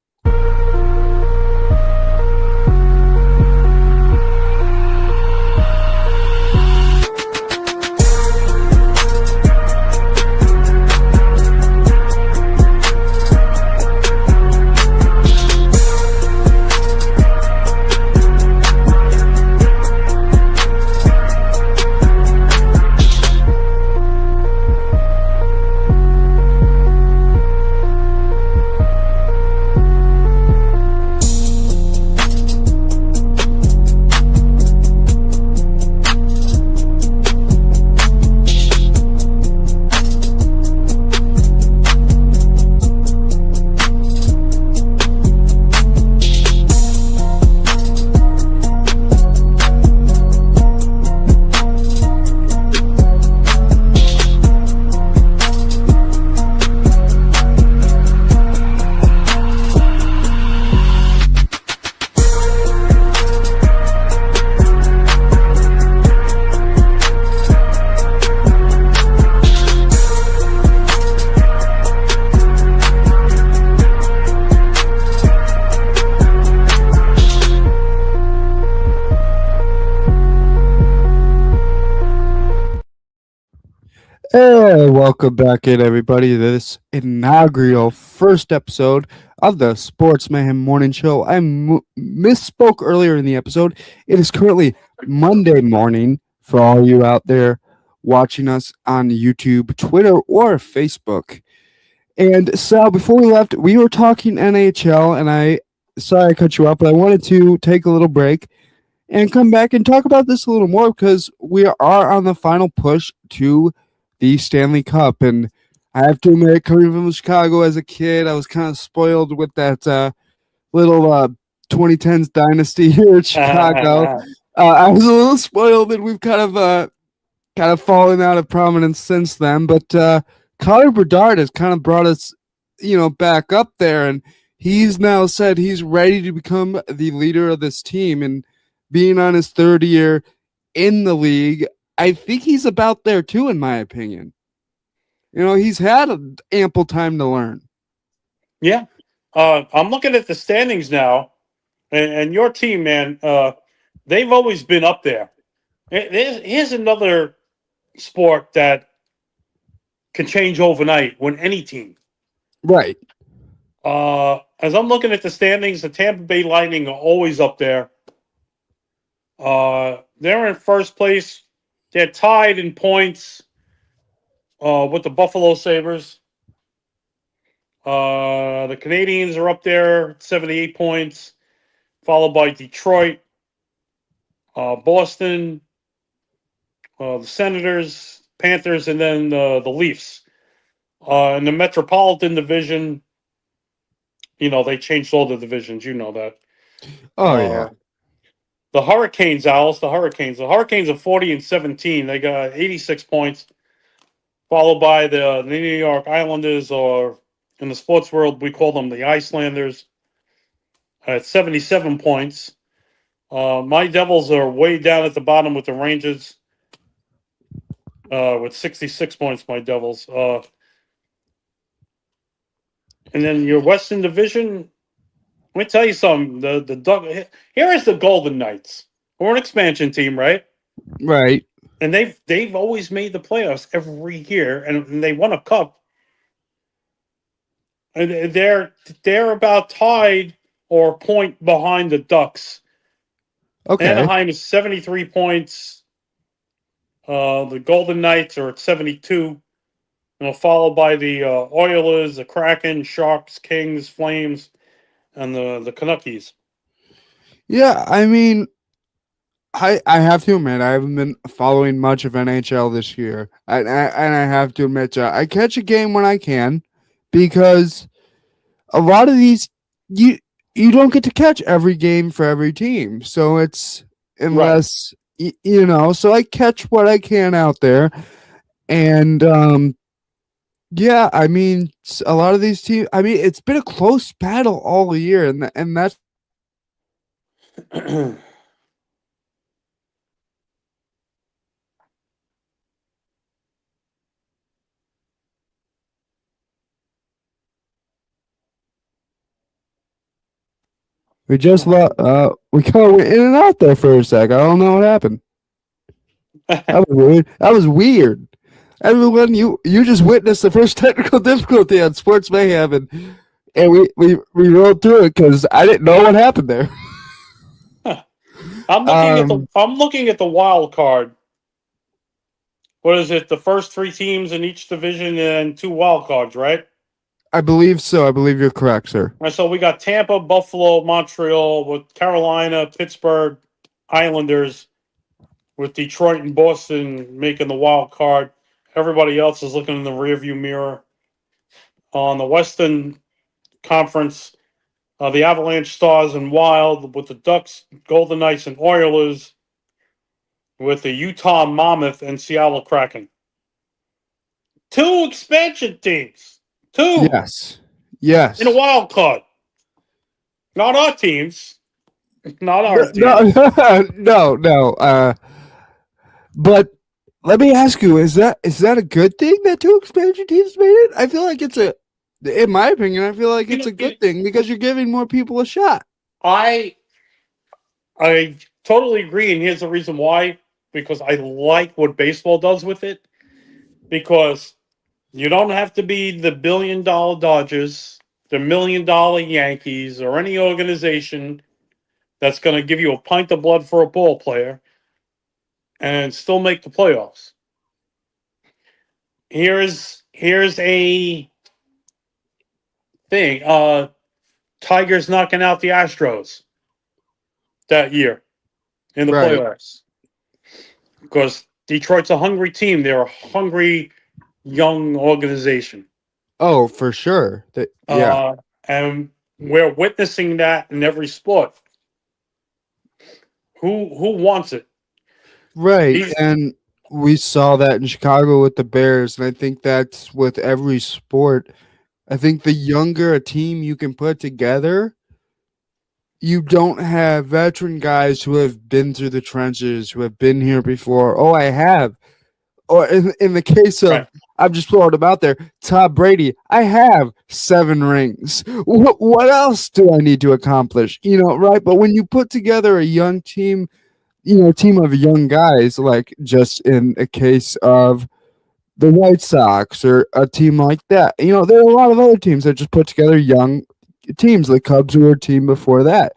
Hey, welcome back in, everybody, to this inaugural first episode of the Sports Mayhem Morning Show. I misspoke earlier in the episode. It is currently Monday morning for all you out there watching us on YouTube, Twitter, or Facebook. And Sal, before we left, we were talking NHL, and sorry I cut you off, but I wanted to take a little break and come back and talk about this a little more because we are on the final push to the Stanley Cup. And I have to admit, coming from Chicago as a kid, I was kind of spoiled with that little 2010s dynasty here in Chicago. I was a little spoiled, and we've kind of fallen out of prominence since then. But Connor Bedard has kind of brought us, back up there, and he's now said he's ready to become the leader of this team. And being on his third year in the league, I think he's about there too, in my opinion. He's had ample time to learn. Yeah. I'm looking at the standings now, and your team, man, they've always been up there. Here's another sport that can change overnight when any team. Right. As I'm looking at the standings, the Tampa Bay Lightning are always up there. They're in first place. They're tied in points with the Buffalo Sabres. The Canadians are up there, 78 points, followed by Detroit, Boston, the Senators, Panthers, and then the Leafs. In the Metropolitan Division, they changed all the divisions. You know that. Oh, yeah. The Hurricanes, Alice, the Hurricanes are 40 and 17. They got 86 points, followed by the New York Islanders, or in the sports world, we call them the Icelanders, at 77 points. My Devils are way down at the bottom with the Rangers with 66 points, my Devils. And then your Western Division, let me tell you something. Here is the Golden Knights. We're an expansion team, right? Right. And they've always made the playoffs every year, and they won a cup. And they're about tied or a point behind the Ducks. Okay. Anaheim is 73 points. The Golden Knights are at 72. Followed by the Oilers, the Kraken, Sharks, Kings, Flames, and the Canucks. Yeah, I mean, I have to admit, I haven't been following much of NHL this year. And I have to admit, I catch a game when I can, because a lot of these, you don't get to catch every game for every team. So it's, unless, so I catch what I can out there. And, yeah, I mean, a lot of these teams, I mean, it's been a close battle all year, and that's we just we kind of went in and out there for a sec. I don't know what happened. That was weird. That was weird. Everyone, you just witnessed the first technical difficulty on Sports Mayhem, and we rolled through it because I didn't know what happened there. I'm looking at the wild card. What is it? The first three teams in each division and two wild cards, right? I believe so. I believe you're correct, sir. All right, so we got Tampa, Buffalo, Montreal, with Carolina, Pittsburgh, Islanders, with Detroit and Boston making the wild card. Everybody else is looking in the rearview mirror. On the Western Conference, the Avalanche, Stars, and Wild, with the Ducks, Golden Knights, and Oilers, with the Utah Mammoth and Seattle Kraken. Two expansion teams. Two. Yes. In a wild card. Not our teams. Not our teams. No. But let me ask you: is that a good thing that two expansion teams made it? I feel like in my opinion, I feel like it's a good thing because you're giving more people a shot. I totally agree, and here's the reason why. Because I like what baseball does with it. Because You don't have to be the $1 billion Dodgers, the $1 million Yankees, or any organization that's going to give you a pint of blood for a ball player and still make the playoffs. Here's a thing. Tigers knocking out the Astros that year in the Right. playoffs. Because Detroit's a hungry team. They're a hungry young organization. Oh, for sure. Yeah. And we're witnessing that in every sport. Who wants it? Right. These And we saw that in Chicago with the Bears. And I think that's with every sport. I think the younger a team you can put together, you don't have veteran guys who have been through the trenches, who have been here before. Oh, I have. Or in the case of, right. I've just throwing him out there, Tom Brady, I have 7 rings. What else do I need to accomplish? Right? But when you put together a young team, a team of young guys, like just in a case of the White Sox or a team like that, there are a lot of other teams that just put together young teams. The Cubs were a team before that.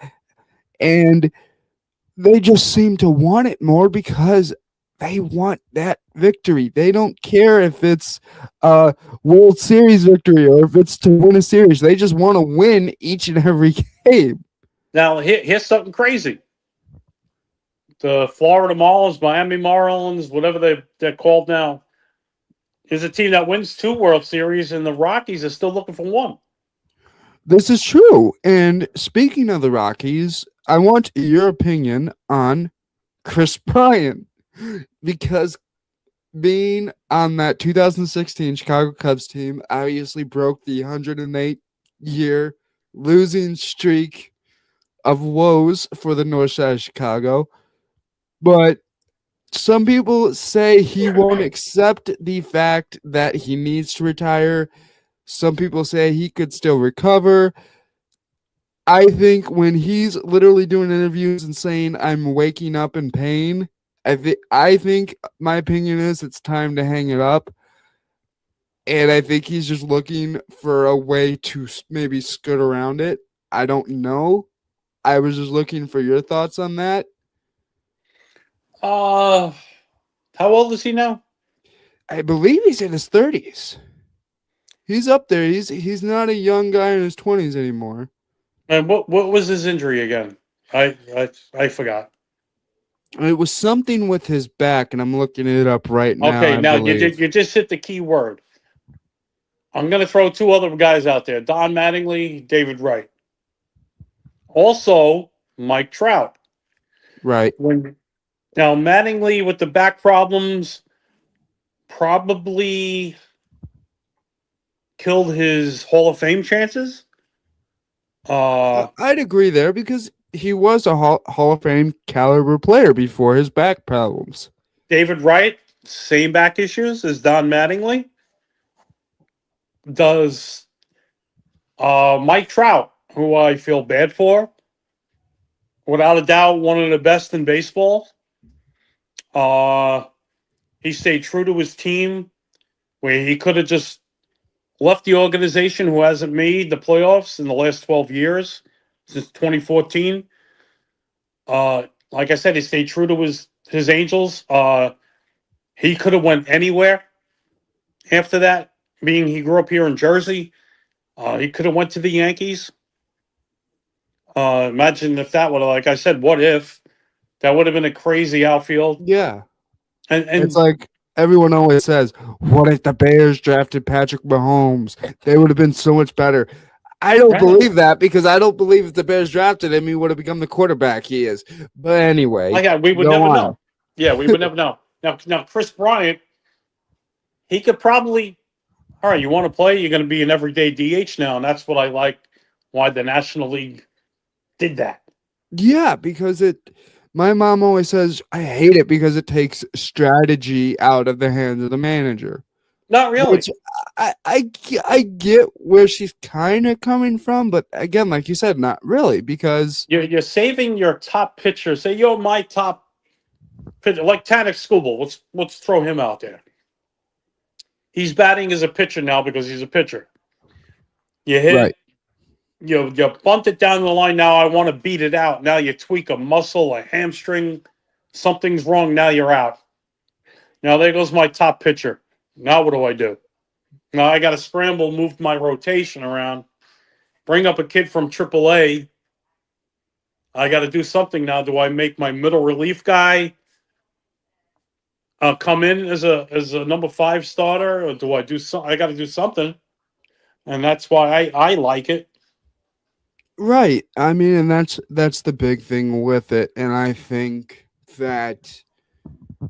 And they just seem to want it more because they want that victory. They don't care if it's a World Series victory or if it's to win a series. They just want to win each and every game. Now, here's something crazy. The Florida Marlins, Miami Marlins, whatever they're called now, is a team that wins 2 World Series, and the Rockies are still looking for 1. This is true. And speaking of the Rockies, I want your opinion on Chris Bryant, because being on that 2016 Chicago Cubs team obviously broke the 108-year losing streak of woes for the north side of Chicago. But some people say he won't accept the fact that he needs to retire. Some people say he could still recover. I think when he's literally doing interviews and saying, I'm waking up in pain, I think my opinion is it's time to hang it up. And I think he's just looking for a way to maybe skirt around it. I don't know. I was just looking for your thoughts on that. How old is he now? I believe he's in his 30s. He's up there. He's not a young guy in his 20s anymore. And what was his injury again? I forgot. It was something with his back, and I'm looking it up right now. Okay, now believe. you just hit the key word. I'm going to throw 2 other guys out there: Don Mattingly, David Wright. Also, Mike Trout. Right. Now Mattingly with the back problems probably killed his Hall of Fame chances. I'd agree there because he was a Hall of Fame caliber player before his back problems. David Wright, same back issues as Don Mattingly. Does Mike Trout, who I feel bad for, without a doubt one of the best in baseball. He stayed true to his team, where he could have just left the organization who hasn't made the playoffs in the last 12 years, since 2014. Like I said, he stayed true to his Angels. He could have went anywhere after that, being he grew up here in Jersey. He could have went to the Yankees. Imagine if that would have, like I said, what if? That would have been a crazy outfield. Yeah. And it's like everyone always says, what if the Bears drafted Patrick Mahomes? They would have been so much better. I don't believe that, because I don't believe if the Bears drafted him, he would have become the quarterback he is. But anyway. We would never know. Yeah, we would never know. Now, Chris Bryant, he could probably, all right, you want to play, you're going to be an everyday DH now, and that's what I like, why the National League did that. Yeah, because my mom always says, I hate it because it takes strategy out of the hands of the manager. Not really. Which I get where she's kind of coming from, but again, like you said, not really, because you're saving your top pitcher. Say you're my top pitcher, like Tanik Skubal. Let's throw him out there. He's batting as a pitcher now because he's a pitcher. You hit Right. it, you bunt it down the line. Now I want to beat it out. Now you tweak a muscle, a hamstring, something's wrong. Now you're out. Now there goes my top pitcher. Now what do I do? Now I got to scramble, move my rotation around, bring up a kid from AAA. I got to do something now. Do I make my middle relief guy come in as a number 5 starter, or do I do so? I got to do something, and that's why I like it. Right. I mean, and that's the big thing with it. And I think that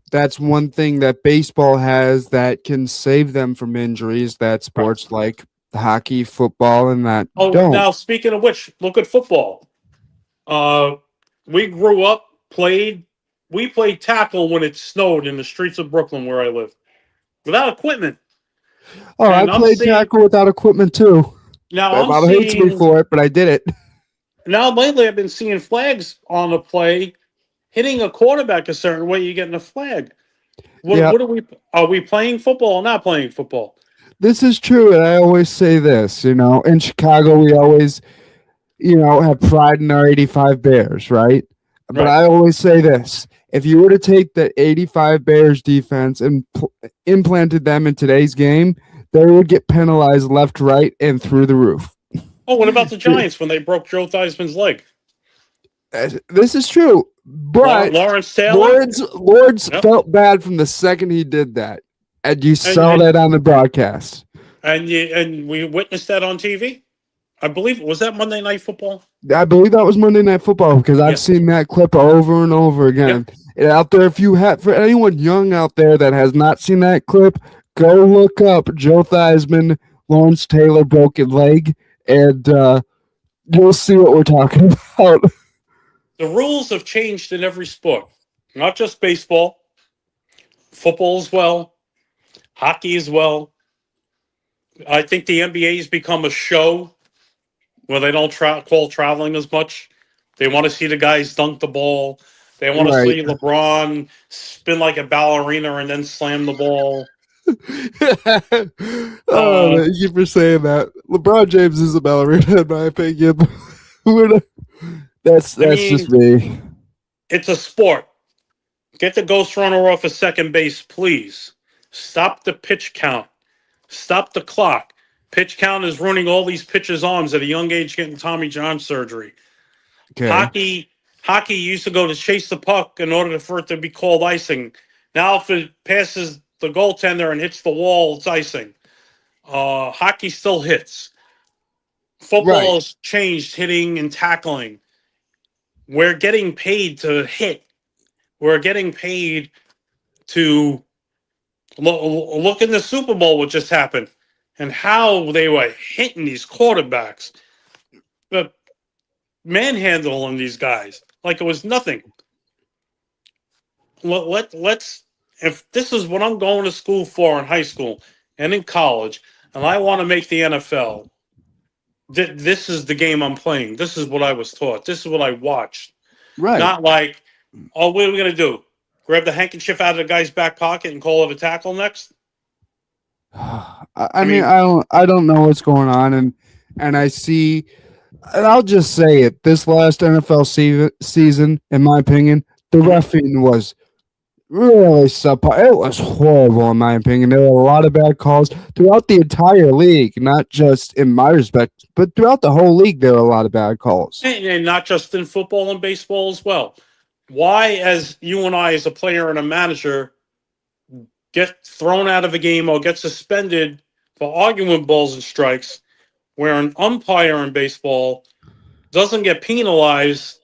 that's one thing that baseball has that can save them from injuries that sports like hockey, football, and that Oh, don't. now speaking of which, look at football. We grew up, we played tackle when it snowed in the streets of Brooklyn where I live, without equipment. Oh, I And played tackle without equipment too. Now My I'm mom hates me seeing. for it, but I did it. Now lately, I've been seeing flags on the play. Hitting a quarterback a certain way, you're getting a flag. Yeah. What are we playing football or not playing football? This is true, and I always say this. In Chicago, we always, have pride in our '85 Bears, right? But Right. I always say this: if you were to take the '85 Bears defense and implanted them in today's game, they would get penalized left, right, and through the roof. Oh, what about the Giants when they broke Joe Theismann's leg? This is true, but Lawrence Taylor? Lawrence Yep. felt bad from the second he did that, and you saw and- that on the broadcast. And we witnessed that on TV. I believe, was that Monday Night Football? I believe that was Monday Night Football because I've Yeah. seen that clip over and over again. And out there, if you have, for anyone young out there that has not seen that clip, go look up Joe Theismann, Lawrence Taylor broken leg, and you'll see what we're talking about. The rules have changed in every sport, not just baseball, football as well, hockey as well. I think the NBA has become a show where they don't call traveling as much. They want to see the guys dunk the ball. They want to see LeBron spin like a ballerina and then slam the ball. Thank you for saying that. LeBron James is a ballerina, in my opinion. That's just me. It's a sport. Get the ghost runner off of second base, please. Stop the pitch count. Stop the clock. Pitch count is ruining all these pitchers' arms at a young age getting Tommy John surgery. Okay. Hockey used to go to chase the puck in order for it to be called icing. Now if it passes the goaltender and hits the wall, it's icing. Hockey still hits. Football has changed hitting and tackling. We're getting paid to hit. We're getting paid to look in the Super Bowl what just happened and how they were hitting these quarterbacks. But manhandling these guys like it was nothing. Let's if this is what I'm going to school for in high school and in college, and I want to make the NFL, this is the game I'm playing. This is what I was taught. This is what I watched. Right. Not like, oh, what are we gonna do? Grab the handkerchief out of the guy's back pocket and call it a tackle next? I mean, I don't know what's going on, and I see, and I'll just say it. This last NFL season, in my opinion, the reffing was really subpar. It was horrible, in my opinion. There were a lot of bad calls throughout the entire league, not just in my respect, but throughout the whole league. There were a lot of bad calls, And not just in football and baseball as well. Why, as you and I, as a player and a manager, get thrown out of a game or get suspended for arguing balls and strikes, where an umpire in baseball doesn't get penalized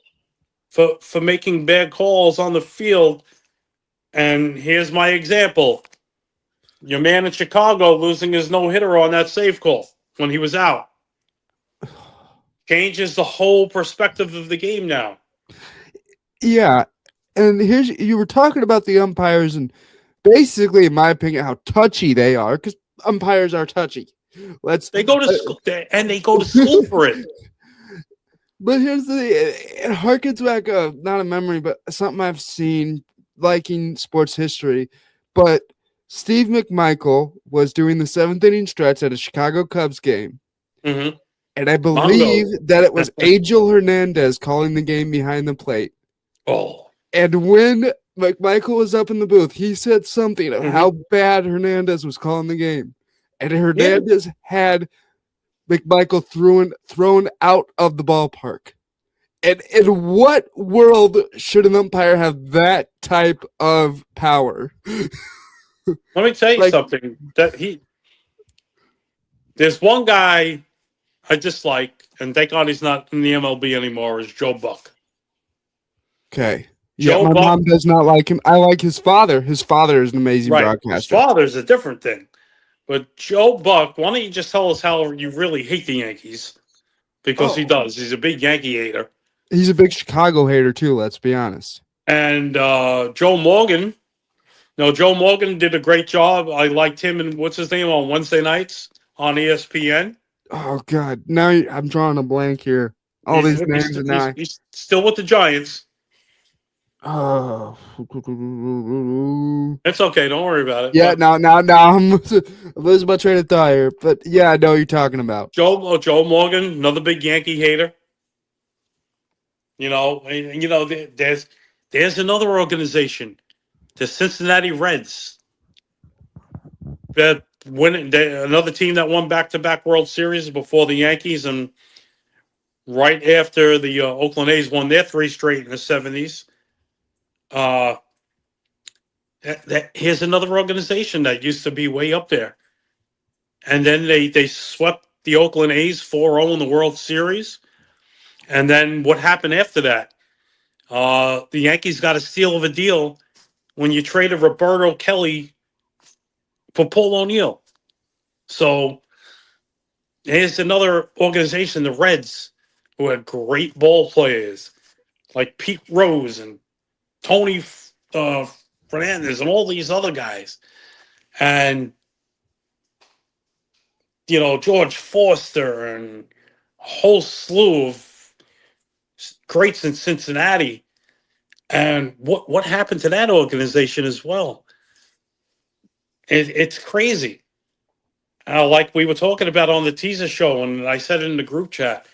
for making bad calls on the field? And here's my example. Your man in Chicago losing his no-hitter on that save call when he was out. Changes the whole perspective of the game now. Yeah, and you were talking about the umpires, and basically, in my opinion, how touchy they are, because umpires are touchy. They go to school, and they go to school for it. But here's it harkens back, not a memory, but something I've seen, liking sports history. But Steve McMichael was doing the 7th inning stretch at a Chicago Cubs game. Mm-hmm. And I believe that it was Angel Hernandez calling the game behind the plate. Oh. And when McMichael was up in the booth, he said something of how bad Hernandez was calling the game. And Hernandez had McMichael thrown out of the ballpark. And in what world should an umpire have that type of power? Let me tell you something. There's one guy I dislike, and thank God he's not in the MLB anymore, is Joe Buck. Okay. Yeah, my mom does not like him. I like his father. His father is an amazing broadcaster. His father's a different thing. But Joe Buck, why don't you just tell us how you really hate the Yankees? Because he does. He's a big Yankee hater. He's a big Chicago hater, too, let's be honest. And Joe Morgan. No, Joe Morgan did a great job. I liked him and what's his name on Wednesday nights on ESPN. Oh, God. Now I'm drawing a blank here. All these names and now. He's still with the Giants. Oh, it's okay. Don't worry about it. Yeah, now I'm losing my train of thought here. But yeah, I know what you're talking about. Joe Morgan, another big Yankee hater. There's another organization, the Cincinnati Reds. That another team that won back-to-back World Series before the Yankees, and right after the Oakland A's won their 3 straight in the 70s. Here's another organization that used to be way up there. And then they swept the Oakland A's 4-0 in the World Series. And then what happened after that? The Yankees got a steal of a deal when you traded Roberto Kelly for Paul O'Neill. So here's another organization, the Reds, who had great ball players like Pete Rose and Tony Fernandez and all these other guys. And, George Foster and a whole slew of greats in Cincinnati. And what happened to that organization as well? It's crazy. Like we were talking about on the teaser show, and I said it in the group chat,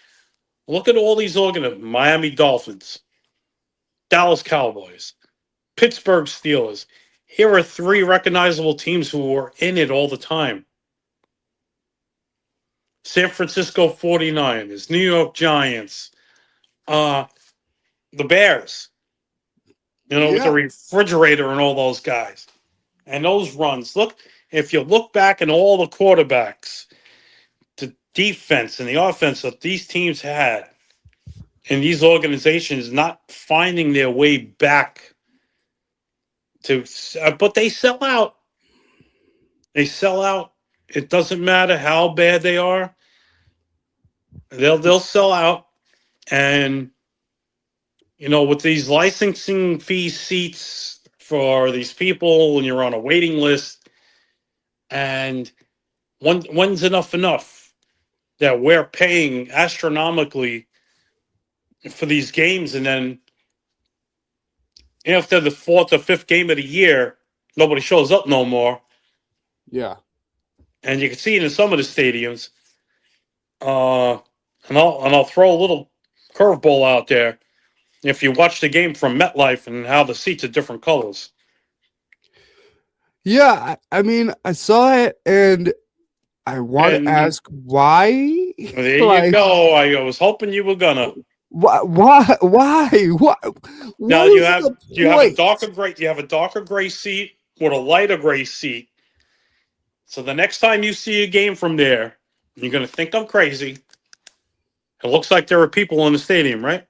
look at all these organizations: Miami Dolphins, Dallas Cowboys, Pittsburgh Steelers. Here are 3 recognizable teams who were in it all the time. San Francisco 49ers, New York Giants, the Bears, with the refrigerator and all those guys. And those runs. Look, if you look back at all the quarterbacks, the defense and the offense that these teams had, and these organizations not finding their way back but they sell out. They sell out. It doesn't matter how bad they are. They'll sell out. And, with these licensing fee seats for these people, when you're on a waiting list, and when's enough that we're paying astronomically for these games, and then after the 4th or 5th game of the year, nobody shows up no more. Yeah. And you can see it in some of the stadiums. And I'll throw a little curveball out there. If you watch the game from MetLife and how the seats are different colors. Yeah, I mean, I saw it, and I want to ask why. There you go. I was hoping you were gonna. Why? Now you have a darker gray. You have a darker gray seat with a lighter gray seat. So the next time you see a game from there, you're gonna think I'm crazy. It looks like there are people in the stadium, right?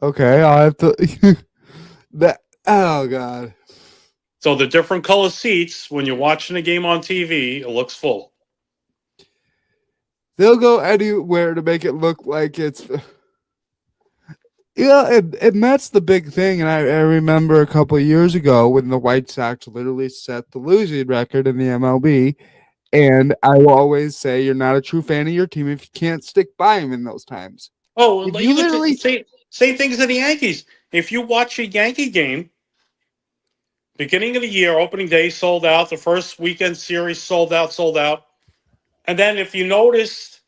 Okay, I'll have to. Oh God. So the different color seats, when you're watching a game on TV, it looks full. They'll go anywhere to make it look like it's. Yeah, and that's the big thing. And I remember a couple of years ago when the White Sox literally set the losing record in the MLB. And I will always say you're not a true fan of your team if you can't stick by them in those times. Oh, you literally same things as the Yankees. If you watch a Yankee game, Beginning of the year, opening day sold out. The first weekend series sold out. And then if you noticed,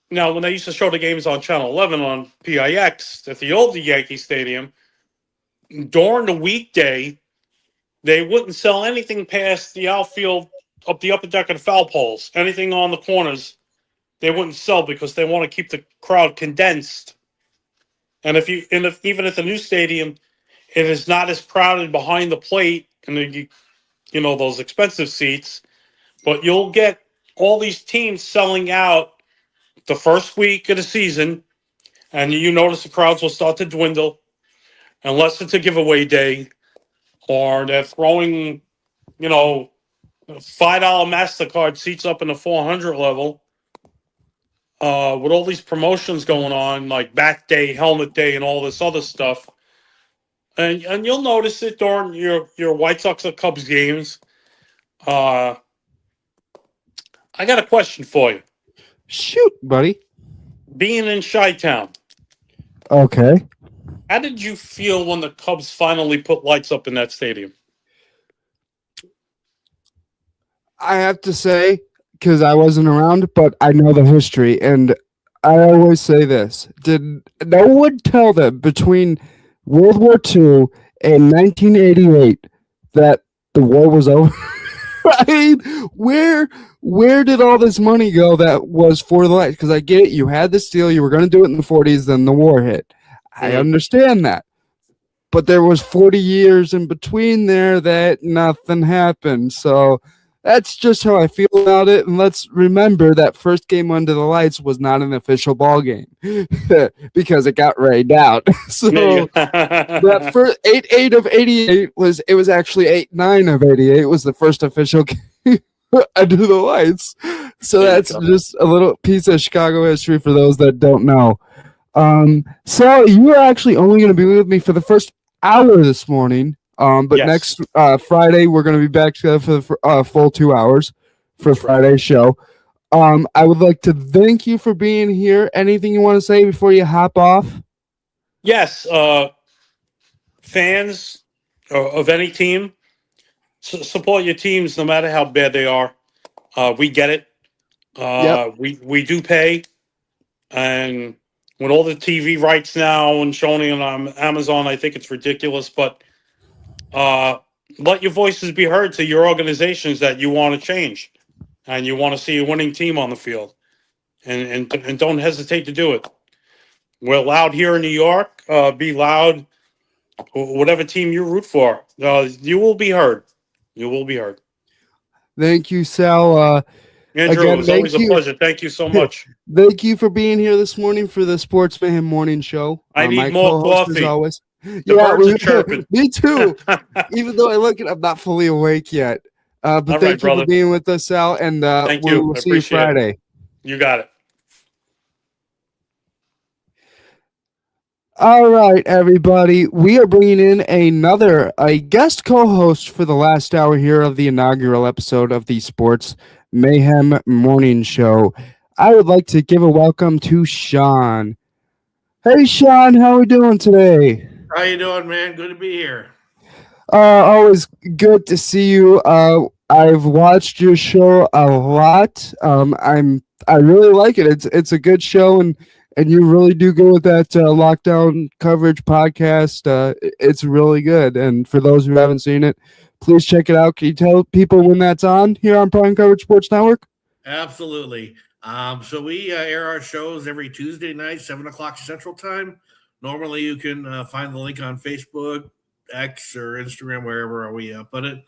when they used to show the games on Channel 11 on PIX at the old Yankee Stadium, during the weekday, they wouldn't sell anything past the outfield, up the upper deck of the foul poles. Anything on the corners, they wouldn't sell because they want to keep the crowd condensed. And even at the new stadium, it is not as crowded behind the plate and those expensive seats, but you'll get all these teams selling out the first week of the season, and you notice the crowds will start to dwindle unless it's a giveaway day or they're throwing, $5 MasterCard seats up in the 400 level. With all these promotions going on, like Bat Day, Helmet Day, and all this other stuff. And you'll notice it during your White Sox or Cubs games. I got a question for you. Shoot, buddy. Being in Chi-Town, Okay. how did you feel when the Cubs finally put lights up in that stadium? I have to say, because I wasn't around, but I know the history, and I always say this. Did no one tell them between World War II and 1988 that the war was over? I mean, where did all this money go that was for the lights? Because I get it, you had this deal, you were going to do it in the 40s, then the war hit. I understand that. But there was 40 years in between there that nothing happened. So that's just how I feel about it. And let's remember that first game under the lights was not an official ball game because it got rained out. So that first 8-8 of 88 was actually 8-9 of 88 was the first official game under the lights. So that's just a little piece of Chicago history for those that don't know. Sal, you are actually only going to be with me for the first hour this morning. But Yes. Next Friday, we're going to be back together for the full 2 hours for Friday's show. I would like to thank you for being here. Anything you want to say before you hop off? Yes. Fans of any team, support your teams no matter how bad they are. We get it. Yep. We do pay. And with all the TV rights now and showing on Amazon, I think it's ridiculous. But let your voices be heard to your organizations that you want to change and you want to see a winning team on the field. And don't hesitate to do it. We're loud here in New York. Be loud. Whatever team you root for, you will be heard. You will be heard. Thank you, Sal. Andrew, again, it was always a pleasure. Thank you so much. Thank you for being here this morning for the Sports Mayhem Morning Show. I need my more co-host, coffee. As always. The birds are chirping. Me too. Even though I'm not fully awake yet. But All thank right, you brother. for being with us, Sal. And Thank you. we'll I see you appreciate it. Friday. You got it. All right, everybody. We are bringing in a guest co-host for the last hour here of the inaugural episode of the Sports Mayhem Morning Show. I would like to give a welcome to Sean. Hey, Sean, how are we doing today? How you doing, man? Good to be here. Always good to see you. I've watched your show a lot. I really like it. It's a good show, and you really do go with that lockdown coverage podcast. It's really good. And for those who haven't seen it, please check it out. Can you tell people when that's on here on Prime Coverage Sports Network? Absolutely. So we air our shows every Tuesday night, 7 o'clock Central Time. Normally, you can find the link on Facebook, X, or Instagram, wherever we put it.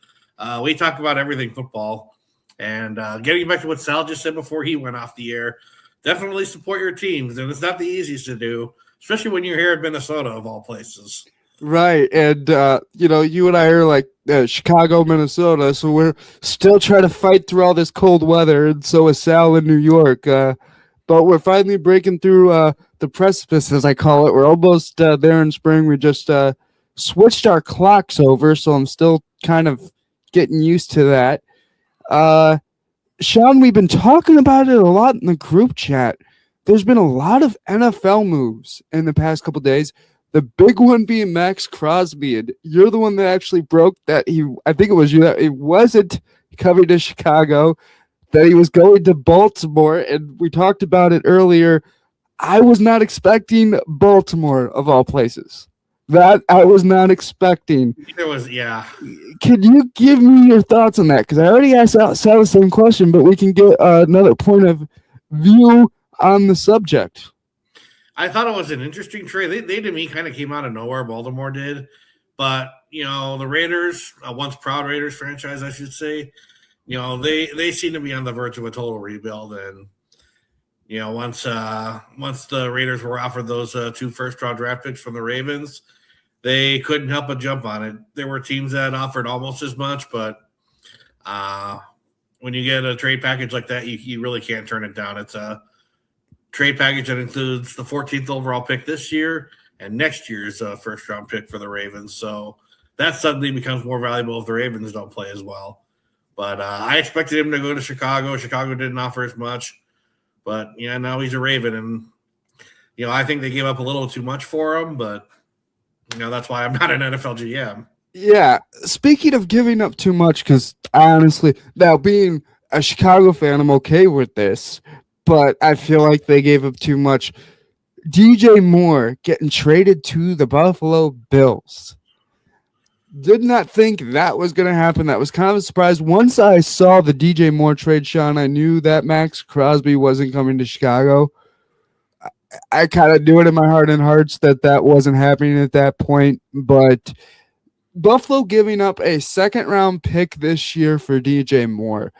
We talk about everything football. And getting back to what Sal just said before he went off the air, definitely support your teams. And it's not the easiest to do, especially when you're here in Minnesota, of all places. Right. And, you and I are like Chicago, Minnesota, so we're still trying to fight through all this cold weather. And so is Sal in New York. But we're finally breaking through the precipice, as I call it. We're almost there in spring. We just switched our clocks over, so I'm still kind of getting used to that. Sean, we've been talking about it a lot in the group chat. There's been a lot of NFL moves in the past couple days. The big one being Max Crosby, and you're the one that actually broke that I think it was you, that it wasn't coming to Chicago, that he was going to Baltimore, and we talked about it earlier. I was not expecting Baltimore, of all places. That I was not expecting. It was, yeah. Could you give me your thoughts on that? Because I already asked Sal the same question, but we can get another point of view on the subject. I thought it was an interesting trade. They to me kind of came out of nowhere. Baltimore did, but the Raiders, once proud Raiders franchise, I should say, they seem to be on the verge of a total rebuild. And once the Raiders were offered those 2 first-round draft picks from the Ravens, they couldn't help but jump on it. There were teams that offered almost as much, but when you get a trade package like that, you really can't turn it down. It's a trade package that includes the 14th overall pick this year and next year's first-round pick for the Ravens. So that suddenly becomes more valuable if the Ravens don't play as well. But I expected him to go to Chicago. Chicago didn't offer as much. But, now he's a Raven. And, I think they gave up a little too much for him. But, that's why I'm not an NFL GM. Yeah. Speaking of giving up too much, because honestly, now being a Chicago fan, I'm okay with this. But I feel like they gave up too much. DJ Moore getting traded to the Buffalo Bills. Did not think that was going to happen. That was kind of a surprise. Once I saw the DJ Moore trade, Sean, I knew that Max Crosby wasn't coming to Chicago. I kind of knew it in my heart and hearts that wasn't happening at that point. But Buffalo giving up a second-round pick this year for DJ Moore,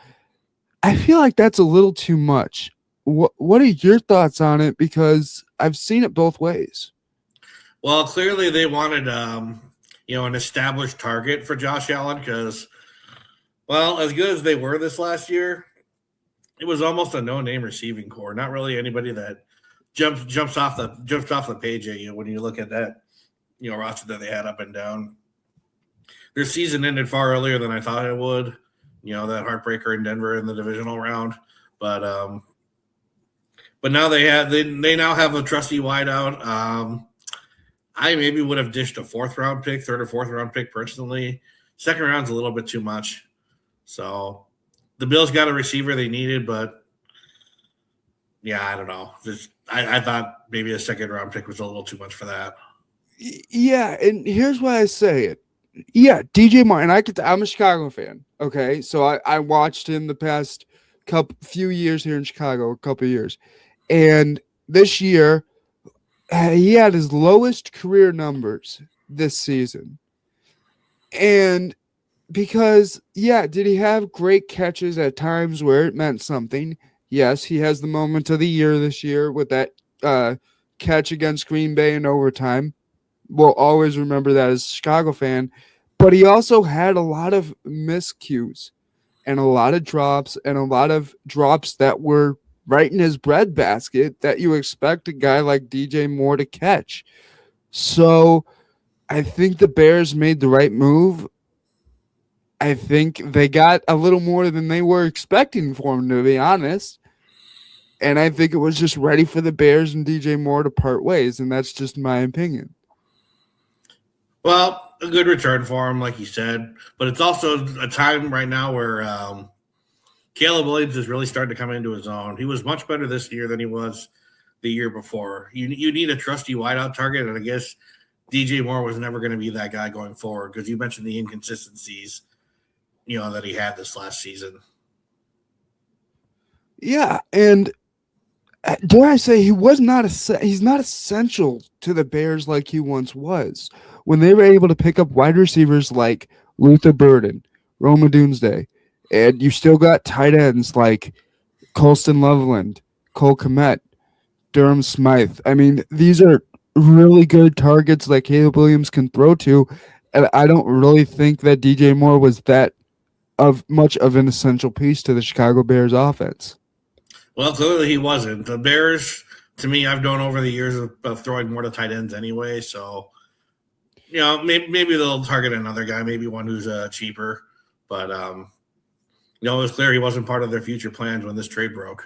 I feel like that's a little too much. What are your thoughts on it? Because I've seen it both ways. Well, clearly they wanted an established target for Josh Allen because, well, as good as they were this last year, it was almost a no-name receiving core. Not really anybody that jumps off the page at you when you look at that roster that they had up and down. Their season ended far earlier than I thought it would. That heartbreaker in Denver in the divisional round, but now they now have a trusty wideout. I maybe would have dished a third or fourth round pick personally. Second round's a little bit too much. So the Bills got a receiver they needed, but yeah, I don't know. I thought maybe a second round pick was a little too much for that. Yeah, and here's why I say it. Yeah, DJ Moore, and I'm a Chicago fan. Okay, so I watched him the past few years here in Chicago, a couple of years, and this year he had his lowest career numbers this season. And because, did he have great catches at times where it meant something? Yes, he has the moment of the year this year with that catch against Green Bay in overtime. We'll always remember that as a Chicago fan. But he also had a lot of miscues and a lot of drops that were right in his breadbasket that you expect a guy like DJ Moore to catch. So I think the Bears made the right move. I think they got a little more than they were expecting for him, to be honest. And I think it was just ready for the Bears and DJ Moore to part ways, and that's just my opinion. Well, a good return for him, like you said. But it's also a time right now where Caleb Williams is really starting to come into his own. He was much better this year than he was the year before. You need a trusty wideout target, and I guess DJ Moore was never going to be that guy going forward because you mentioned the inconsistencies, that he had this last season. Yeah, and dare I say he's not essential to the Bears like he once was. When they were able to pick up wide receivers like Luther Burden, Roma Doomsday, and you still got tight ends like Colston Loveland, Cole Kmet, Durham Smythe. I mean, these are really good targets that Caleb Williams can throw to, and I don't really think that DJ Moore was that much of an essential piece to the Chicago Bears offense. Well, clearly he wasn't. The Bears, to me, I've known over the years of throwing more to tight ends anyway, so maybe they'll target another guy, maybe one who's cheaper, but it was clear he wasn't part of their future plans when this trade broke.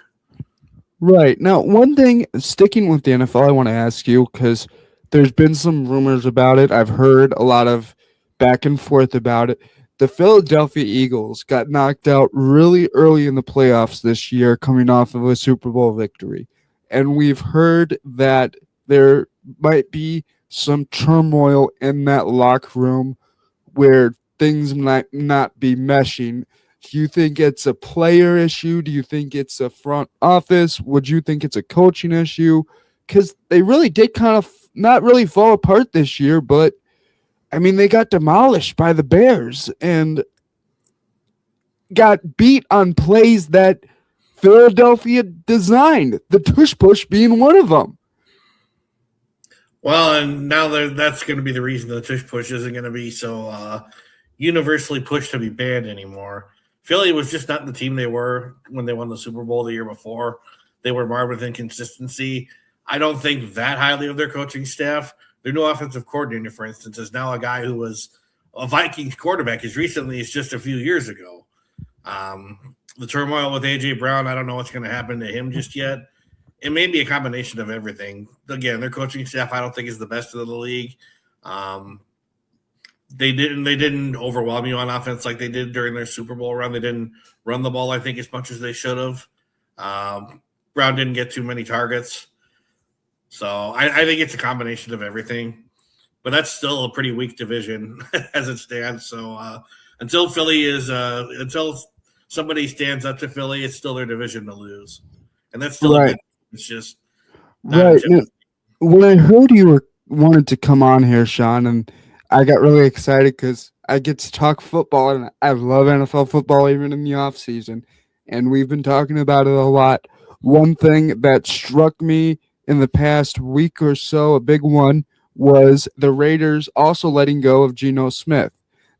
Right. Now, one thing, sticking with the NFL, I want to ask you, because There's been some rumors about it. I've heard a lot of back and forth about it. The Philadelphia Eagles got knocked out really early in the playoffs this year, coming off of a Super Bowl victory. And we've heard that there might be some turmoil in that locker room where things might not be meshing. Do you think it's a player issue? Do you think it's a front office? Would you think it's a coaching issue? Because they really did kind of not really fall apart this year, but I mean, they got demolished by the Bears and got beat on plays that Philadelphia designed, the tush push being one of them. Well, and now that's going to be the reason the tush push isn't going to be so universally pushed to be banned anymore. Philly was just not the team they were when they won the Super Bowl the year before. They were marred with inconsistency. I don't think that highly of their coaching staff. Their new offensive coordinator, for instance, is now a guy who was a Vikings quarterback as recently as just a few years ago. The turmoil with A.J. Brown, I don't know what's going to happen to him just yet. It may be a combination of everything. Again, their coaching staff, I don't think, is the best of the league. They didn't overwhelm you on offense like they did during their Super Bowl run. They didn't run the ball, I think, as much as they should have. Brown didn't get too many targets. So I think it's a combination of everything. But that's still a pretty weak division as it stands. So until somebody stands up to Philly, it's still their division to lose. And that's still right. It's just right. When I heard you wanted to come on here, Sean, and I got really excited because I get to talk football, and I love NFL football even in the offseason. And we've been talking about it a lot. One thing that struck me in the past week or so, a big one, was the Raiders also letting go of Geno Smith.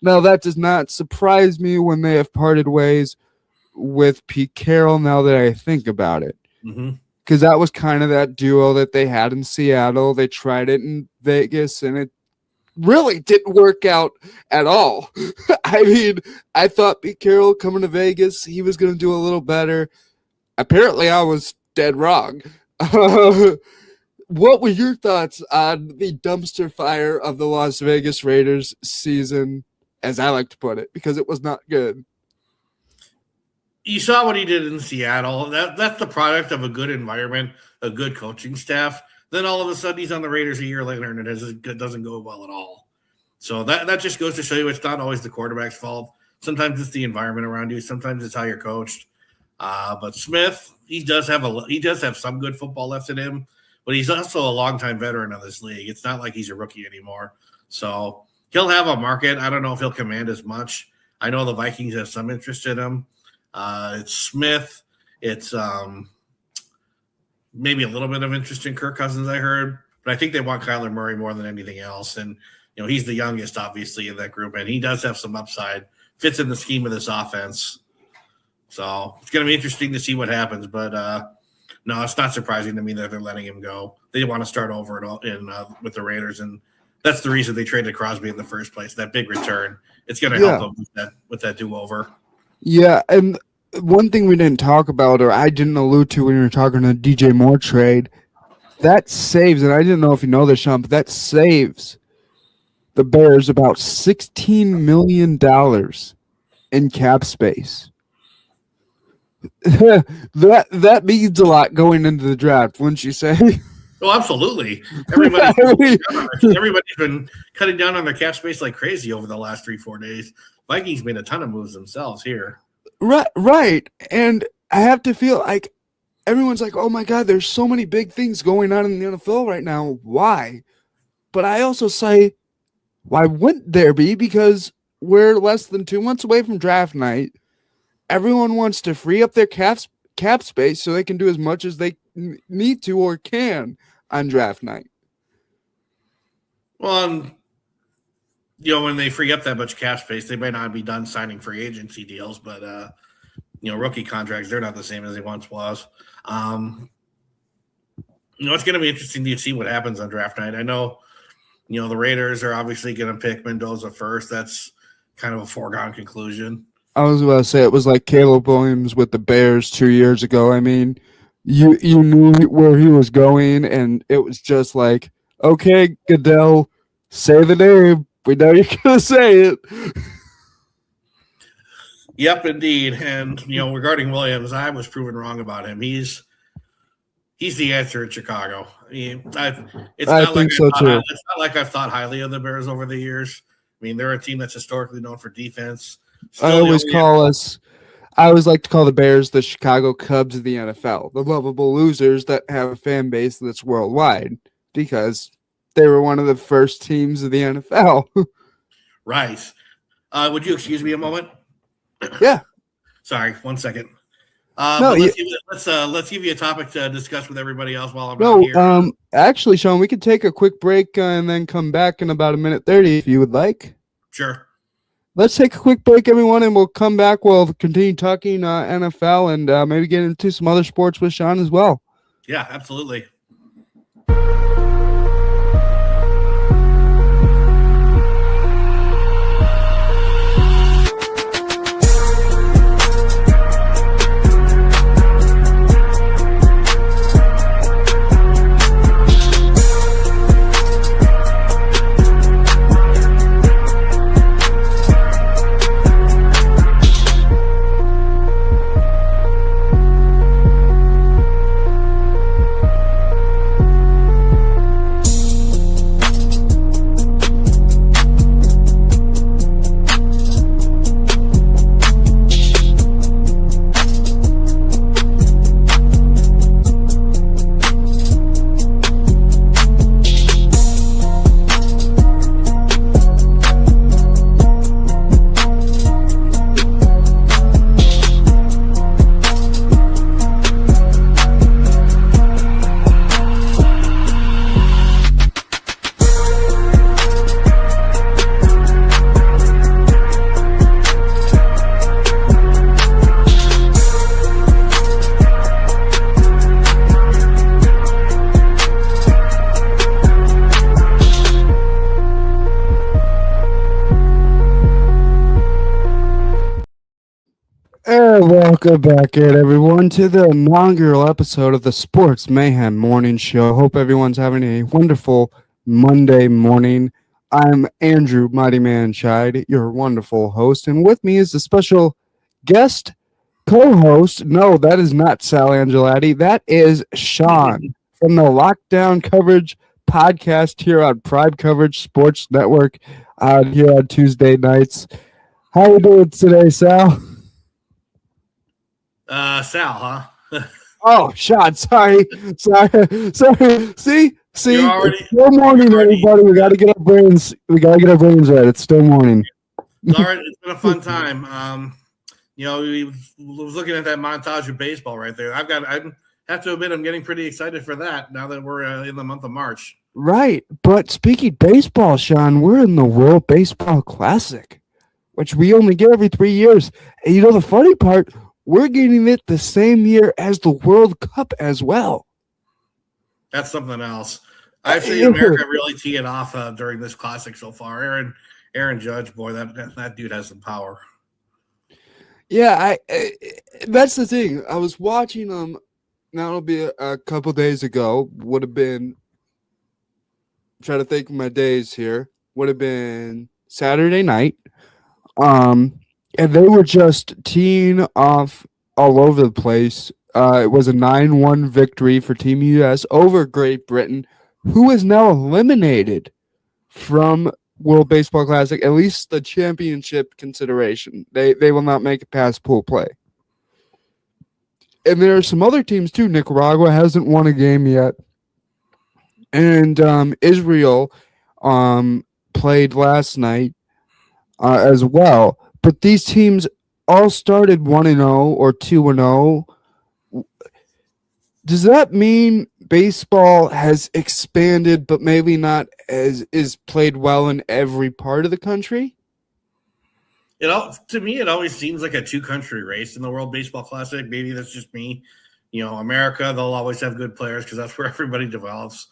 Now, that does not surprise me when they have parted ways with Pete Carroll, now that I think about it. Because that was kind of that duo that they had in Seattle. They tried it in Vegas, and it really didn't work out at all. I mean, I thought Pete Carroll coming to Vegas, he was going to do a little better. Apparently, I was dead wrong. What were your thoughts on the dumpster fire of the Las Vegas Raiders season, as I like to put it, because it was not good? You saw what he did in Seattle. That's the product of a good environment, a good coaching staff. Then all of a sudden he's on the Raiders a year later and it doesn't go well at all. So that just goes to show you it's not always the quarterback's fault. Sometimes it's the environment around you. Sometimes it's how you're coached. But Smith, he does have some good football left in him, but he's also a longtime veteran of this league. It's not like he's a rookie anymore. So he'll have a market. I don't know if he'll command as much. I know the Vikings have some interest in him. It's Smith. It's maybe a little bit of interest in Kirk Cousins, I heard. But I think they want Kyler Murray more than anything else. And, he's the youngest, obviously, in that group. And he does have some upside. Fits in the scheme of this offense. So it's going to be interesting to see what happens. But, no, it's not surprising to me that they're letting him go. They want to start over with the Raiders. And that's the reason they traded Crosby in the first place, that big return. It's going to help them with that do-over. Yeah, and one thing we didn't talk about, or I didn't allude to when we were talking to the DJ Moore trade, that saves, and I didn't know if you know this, Sean, but that saves the Bears about $16 million in cap space. that means a lot going into the draft, wouldn't you say? Oh, absolutely. Everybody's been cutting down on their cap space like crazy over the last 3-4 days. Vikings made a ton of moves themselves here. Right. And I have to feel like everyone's like, oh my God, there's so many big things going on in the NFL right now. Why? But I also say, why wouldn't there be? Because we're less than 2 months away from draft night. Everyone wants to free up their cap space so they can do as much as they need to or can on draft night. Well, when they free up that much cap space, they might not be done signing free agency deals, but rookie contracts, they're not the same as they once was. It's going to be interesting to see what happens on draft night. I know, the Raiders are obviously going to pick Mendoza first. That's kind of a foregone conclusion. I was about to say it was like Caleb Williams with the Bears 2 years ago. I mean, you knew where he was going, and it was just like, Okay, Goodell, say the name. We know you're gonna say it. Yep, indeed. And regarding Williams, I was proven wrong about him. He's the answer in Chicago. I mean, it's I not think so too. It's not like I've thought highly of the Bears over the years. I mean, they're a team that's historically known for defense. I always like to call the Bears the Chicago Cubs of the NFL, the lovable losers that have a fan base that's worldwide because they were one of the first teams of the NFL. Right. Would you excuse me a moment? Yeah. Sorry, 1 second. No, let's give you a topic to discuss with everybody else while I'm not here. Actually, Sean, we could take a quick break and then come back in about 1:30 if you would like. Sure. Let's take a quick break, everyone, and we'll come back. We'll continue talking NFL and maybe get into some other sports with Sean as well. Yeah, absolutely. Welcome back in, everyone, to the inaugural episode of the Sports Mayhem Morning Show. Hope everyone's having a wonderful Monday morning. I'm Andrew Mighty Man Scheid, your wonderful host, and with me is a special guest co-host. No, that is not Sal Angelati. That is Sean from the Lockdown Coverage podcast here on Prime Coverage Sports Network here on Tuesday nights. How you doing today, Sal? Sal, huh? Oh, Sean, sorry. See, it's still morning, everybody. We got to get our brains. We got to get our brains right. It's still morning. All right, it's been a fun time. We was looking at that montage of baseball right there. I have to admit, I'm getting pretty excited for that now that we're in the month of March. Right, but speaking baseball, Sean, we're in the World Baseball Classic, which we only get every 3 years. And you know the funny part. We're getting it the same year as the World Cup as well. That's something else. I've seen America really tee it off during this classic so far. Aaron Judge, boy, that dude has some power. Yeah, that's the thing. I was watching now it'll be a couple days ago. Would have been, I'm trying to think of my days here. Would have been Saturday night. And they were just teeing off all over the place. It was a 9-1 victory for Team US over Great Britain, who is now eliminated from World Baseball Classic, at least the championship consideration. They will not make it past pool play. And there are some other teams too. Nicaragua hasn't won a game yet. And Israel played last night as well. But these teams all started 1-0 or 2-0. Does that mean baseball has expanded, but maybe not as is played well in every part of the country? To me, it always seems like a two-country race in the World Baseball Classic. Maybe that's just me. America, they'll always have good players because that's where everybody develops.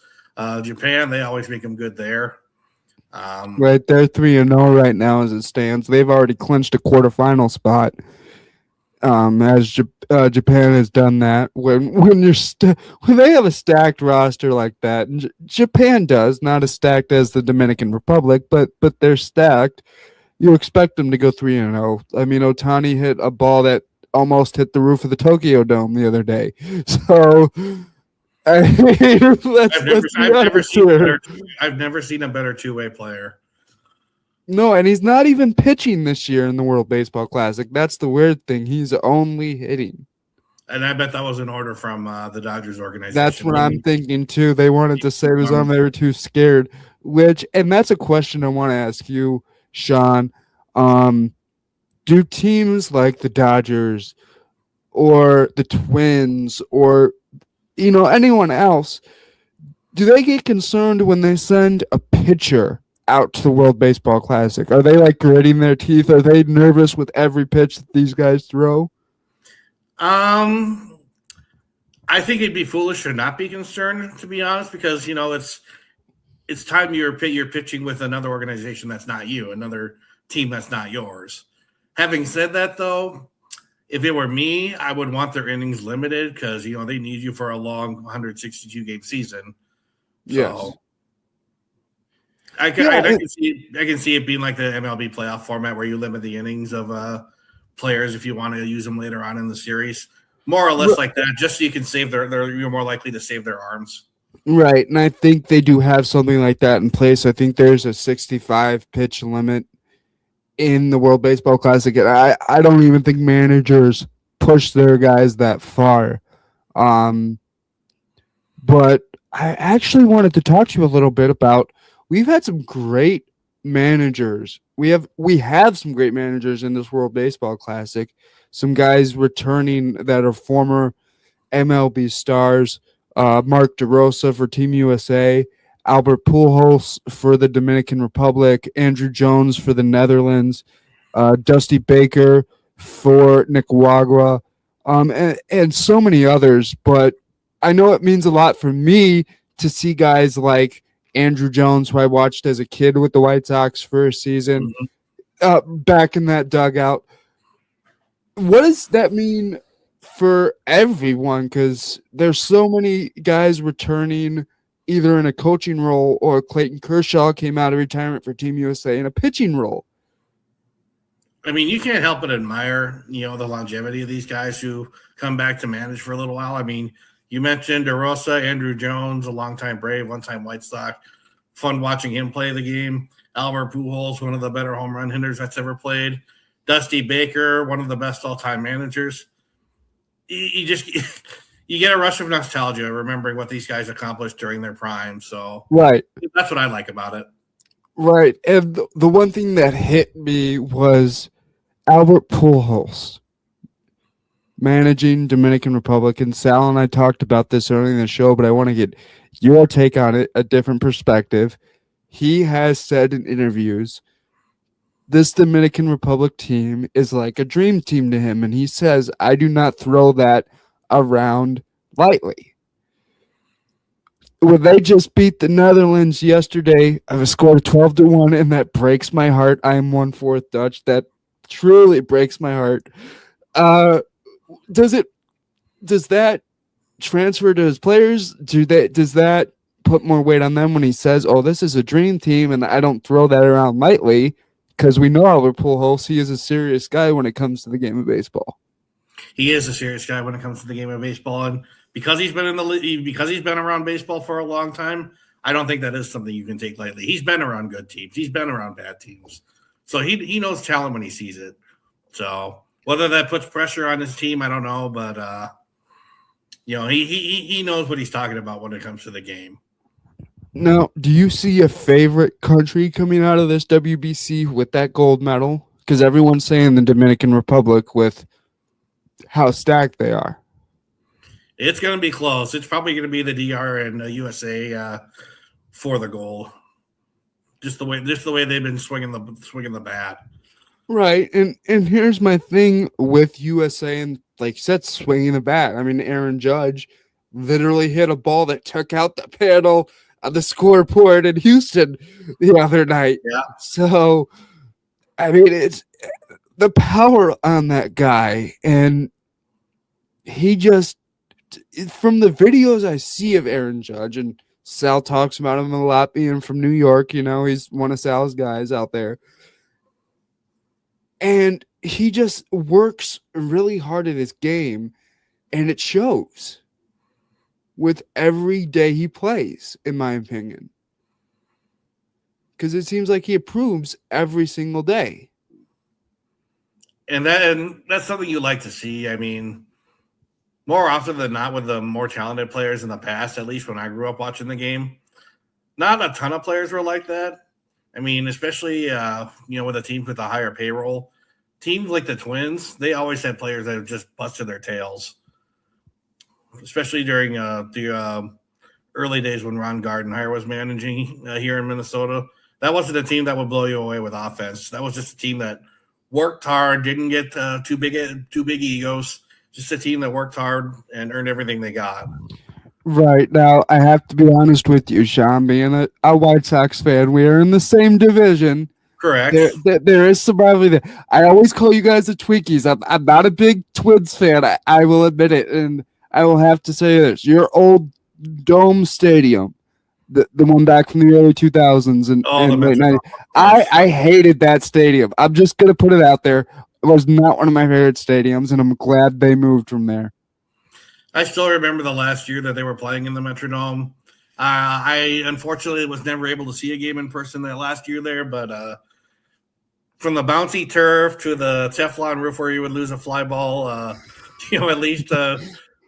Japan, they always make them good there. Right, they're 3-0 right now as it stands. They've already clinched a quarterfinal spot. as Japan has done that. When when they have a stacked roster like that, and Japan does, not as stacked as the Dominican Republic, but they're stacked. You expect them to go 3-0. I mean, Otani hit a ball that almost hit the roof of the Tokyo Dome the other day. So, I mean, I've never seen a better two-way player. No, and he's not even pitching this year in the World Baseball Classic. That's the weird thing. He's only hitting. And I bet that was an order from the Dodgers organization. That's what I'm thinking, too. They wanted to save his arm. They were too scared. And that's a question I want to ask you, Sean. Do teams like the Dodgers or the Twins or, anyone else, do they get concerned when they send a pitcher out to the World Baseball Classic? Are they like gritting their teeth? Are they nervous with every pitch that these guys throw? I think it'd be foolish to not be concerned, to be honest, because it's time you're pitching with another organization that's not you, another team that's not yours. Having said that, though, if it were me, I would want their innings limited because they need you for a long 162 game season. Yes. I can see it being like the MLB playoff format where you limit the innings of players if you want to use them later on in the series, more or less like that, just so you can save you're more likely to save their arms. Right, and I think they do have something like that in place. I think there's a 65 pitch limit in the World Baseball Classic, and I don't even think managers push their guys that far. But I actually wanted to talk to you a little bit about. We've had some great managers. We have some great managers in this World Baseball Classic. Some guys returning that are former MLB stars. Mark DeRosa for Team USA, Albert Pujols for the Dominican Republic, Andrew Jones for the Netherlands, Dusty Baker for Nicaragua, and so many others. But I know it means a lot for me to see guys like Andrew Jones, who I watched as a kid with the White Sox for a season, back in that dugout. What does that mean for everyone? Because there's so many guys returning either in a coaching role, or Clayton Kershaw came out of retirement for Team USA in a pitching role. I mean, you can't help but admire, the longevity of these guys who come back to manage for a little while. I mean, you mentioned DeRosa, Andrew Jones, a longtime Brave, one-time White Sox. Fun watching him play the game. Albert Pujols, one of the better home run hitters that's ever played. Dusty Baker, one of the best all-time managers. You get a rush of nostalgia remembering what these guys accomplished during their prime. So right, that's what I like about it. Right, and the one thing that hit me was Albert Pujols managing Dominican Republic. And Sal and I talked about this earlier in the show, but I want to get your take on it, a different perspective. He has said in interviews, this Dominican Republic team is like a dream team to him. And he says, I do not throw that around lightly. Well, they just beat the Netherlands yesterday. I have a score of 12-1, and that breaks my heart. I am 1/4 Dutch. That truly breaks my heart. Does that transfer to his players? Does that put more weight on them when he says, "Oh, this is a dream team, and I don't throw that around lightly"? Because we know Albert Pujols, he is a serious guy when it comes to the game of baseball. He is a serious guy when it comes to the game of baseball, and because he's been in the league, because he's been around baseball for a long time, I don't think that is something you can take lightly. He's been around good teams. He's been around bad teams. So he knows talent when he sees it. So whether that puts pressure on his team, I don't know, but he knows what he's talking about when it comes to the game. Now, do you see a favorite country coming out of this WBC with that gold medal? Because everyone's saying the Dominican Republic with how stacked they are. It's going to be close. It's probably going to be the DR and USA for the goal. Just the way they've been swinging the bat. Right, and here's my thing with USA and, like you said, swinging the bat. I mean, Aaron Judge literally hit a ball that took out the panel on the scoreboard in Houston the other night. Yeah. So, I mean, it's the power on that guy, and he just, from the videos I see of Aaron Judge, and Sal talks about him a lot being from New York, he's one of Sal's guys out there. And he just works really hard at his game, and it shows with every day he plays, in my opinion. Because it seems like he improves every single day. And that's something you like to see. I mean, more often than not, with the more talented players in the past, at least when I grew up watching the game, not a ton of players were like that. I mean, especially, with a team with a higher payroll. Teams like the Twins, they always had players that just busted their tails, especially during the early days when Ron Gardenhire was managing here in Minnesota. That wasn't a team that would blow you away with offense. That was just a team that worked hard, didn't get too big egos. Just a team that worked hard and earned everything they got. Right. Now, I have to be honest with you, Sean, being a White Sox fan. We are in the same division. Correct. There is some rivalry there. I always call you guys the Twinkies. I'm not a big Twins fan. I will admit it. And I will have to say this. Your old Dome Stadium, the one back from the early 2000s and late 90s. I hated that stadium. I'm just going to put it out there. It was not one of my favorite stadiums, and I'm glad they moved from there. I still remember the last year that they were playing in the Metrodome. I unfortunately was never able to see a game in person that last year there, but from the bouncy turf to the Teflon roof where you would lose a fly ball, at least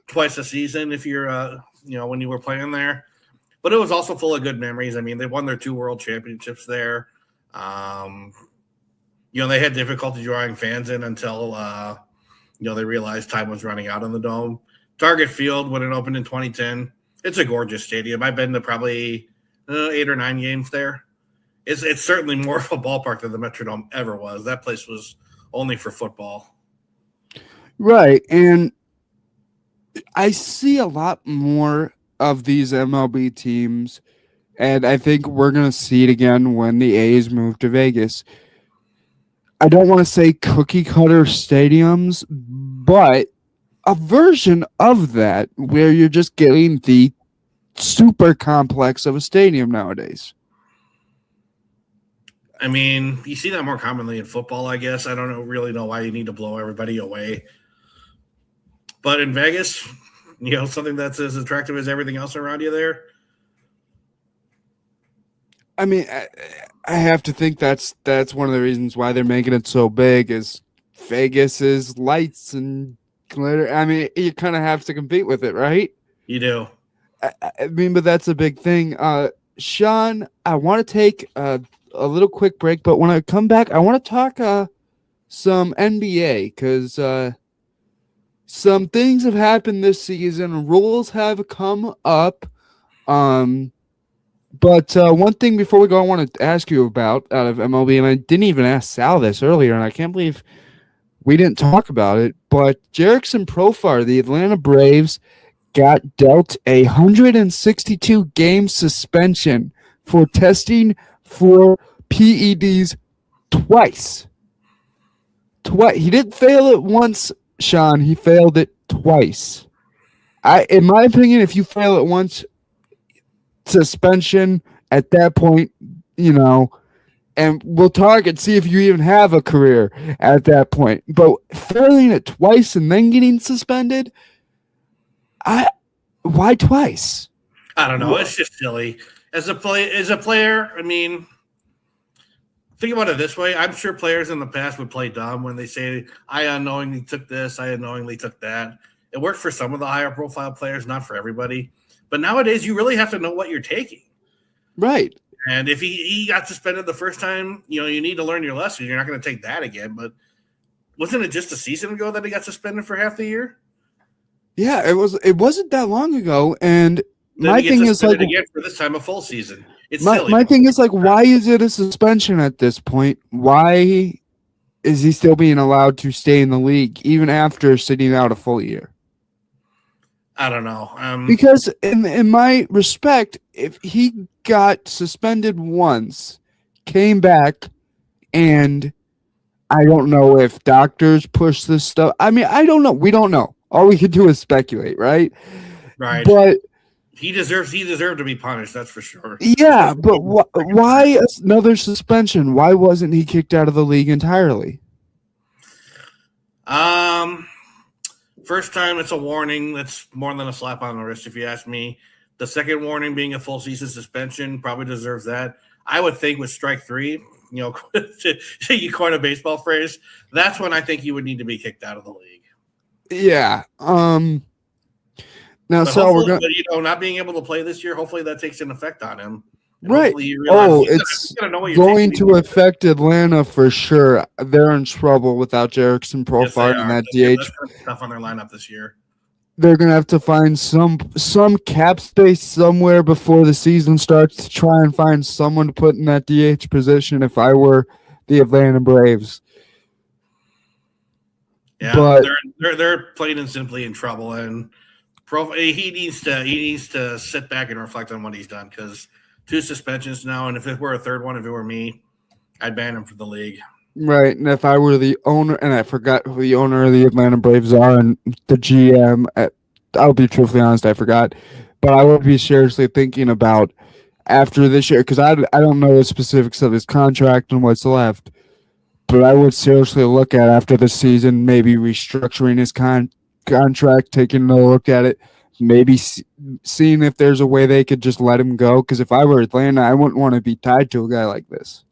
twice a season if you're, when you were playing there. But it was also full of good memories. I mean, they won their 2 world championships there. They had difficulty drawing fans in until, they realized time was running out on the Dome. Target Field, when it opened in 2010, it's a gorgeous stadium. I've been to probably 8 or 9 games there. It's certainly more of a ballpark than the Metrodome ever was. That place was only for football. Right, and I see a lot more of these MLB teams, and I think we're going to see it again when the A's move to Vegas. I don't want to say cookie-cutter stadiums, but a version of that where you're just getting the super complex of a stadium nowadays. I mean, you see that more commonly in football, I guess. I don't really know why you need to blow everybody away. But in Vegas, something that's as attractive as everything else around you there. I mean, I have to think that's one of the reasons why they're making it so big is Vegas is lights and glitter. I mean, you kind of have to compete with it, right? You do. I mean, but that's a big thing. Sean, I want to take a little quick break, but when I come back, I want to talk some NBA because some things have happened this season. Rules have come up. But one thing before we go, I want to ask you about out of MLB, and I didn't even ask Sal this earlier, and I can't believe we didn't talk about it. But Jerickson Profar, the Atlanta Braves, got dealt a 162-game suspension for testing for PEDs twice. He didn't fail it once, Sean. He failed it twice. In my opinion, if you fail it once, suspension at that point, and we'll talk and see if you even have a career at that point. But failing it twice and then getting suspended, why twice? I don't know. It's just silly. As a player, I mean, think about it this way. I'm sure players in the past would play dumb when they say, I unknowingly took this, I unknowingly took that. It worked for some of the higher profile players, not for everybody. But nowadays, you really have to know what you're taking. Right. And if he got suspended the first time, you need to learn your lesson. You're not going to take that again. But wasn't it just a season ago that he got suspended for half the year? Yeah, it wasn't that long ago. And then my thing is like again for this time a full season. It's silly. My thing is like, why is it a suspension at this point? Why is he still being allowed to stay in the league even after sitting out a full year? I don't know. Because in my respect, if he got suspended once, came back, and I don't know if doctors push this stuff. I mean, I don't know. We don't know. All we can do is speculate, right? Right. But he deserved to be punished. That's for sure. yeah, but why another suspension? Why wasn't he kicked out of the league entirely? First time it's a warning. That's more than a slap on the wrist, if you ask me. The second warning being a full season suspension probably deserves that. I would think with strike 3, you coin a baseball phrase, that's when I think you would need to be kicked out of the league. Yeah. Now, but so we're going not being able to play this year, hopefully that takes an effect on him. And right. It's going to affect Atlanta for sure. They're in trouble without Jerickson Profile and that DH. That's going to be tough on their lineup this year. They're going to have to find some cap space somewhere before the season starts to try and find someone to put in that DH position if I were the Atlanta Braves. Yeah, but they're plain and simply in trouble, and he needs to sit back and reflect on what he's done, because 2 suspensions now, and if it were a third one, if it were me, I'd ban him from the league. Right, and if I were the owner, and I forgot who the owner of the Atlanta Braves are and the GM, I'll be truthfully honest, I forgot, but I would be seriously thinking about after this year, because I don't know the specifics of his contract and what's left, but I would seriously look at after the season, maybe restructuring his contract, taking a look at it, maybe seeing if there's a way they could just let him go. Because if I were Atlanta, I wouldn't want to be tied to a guy like this.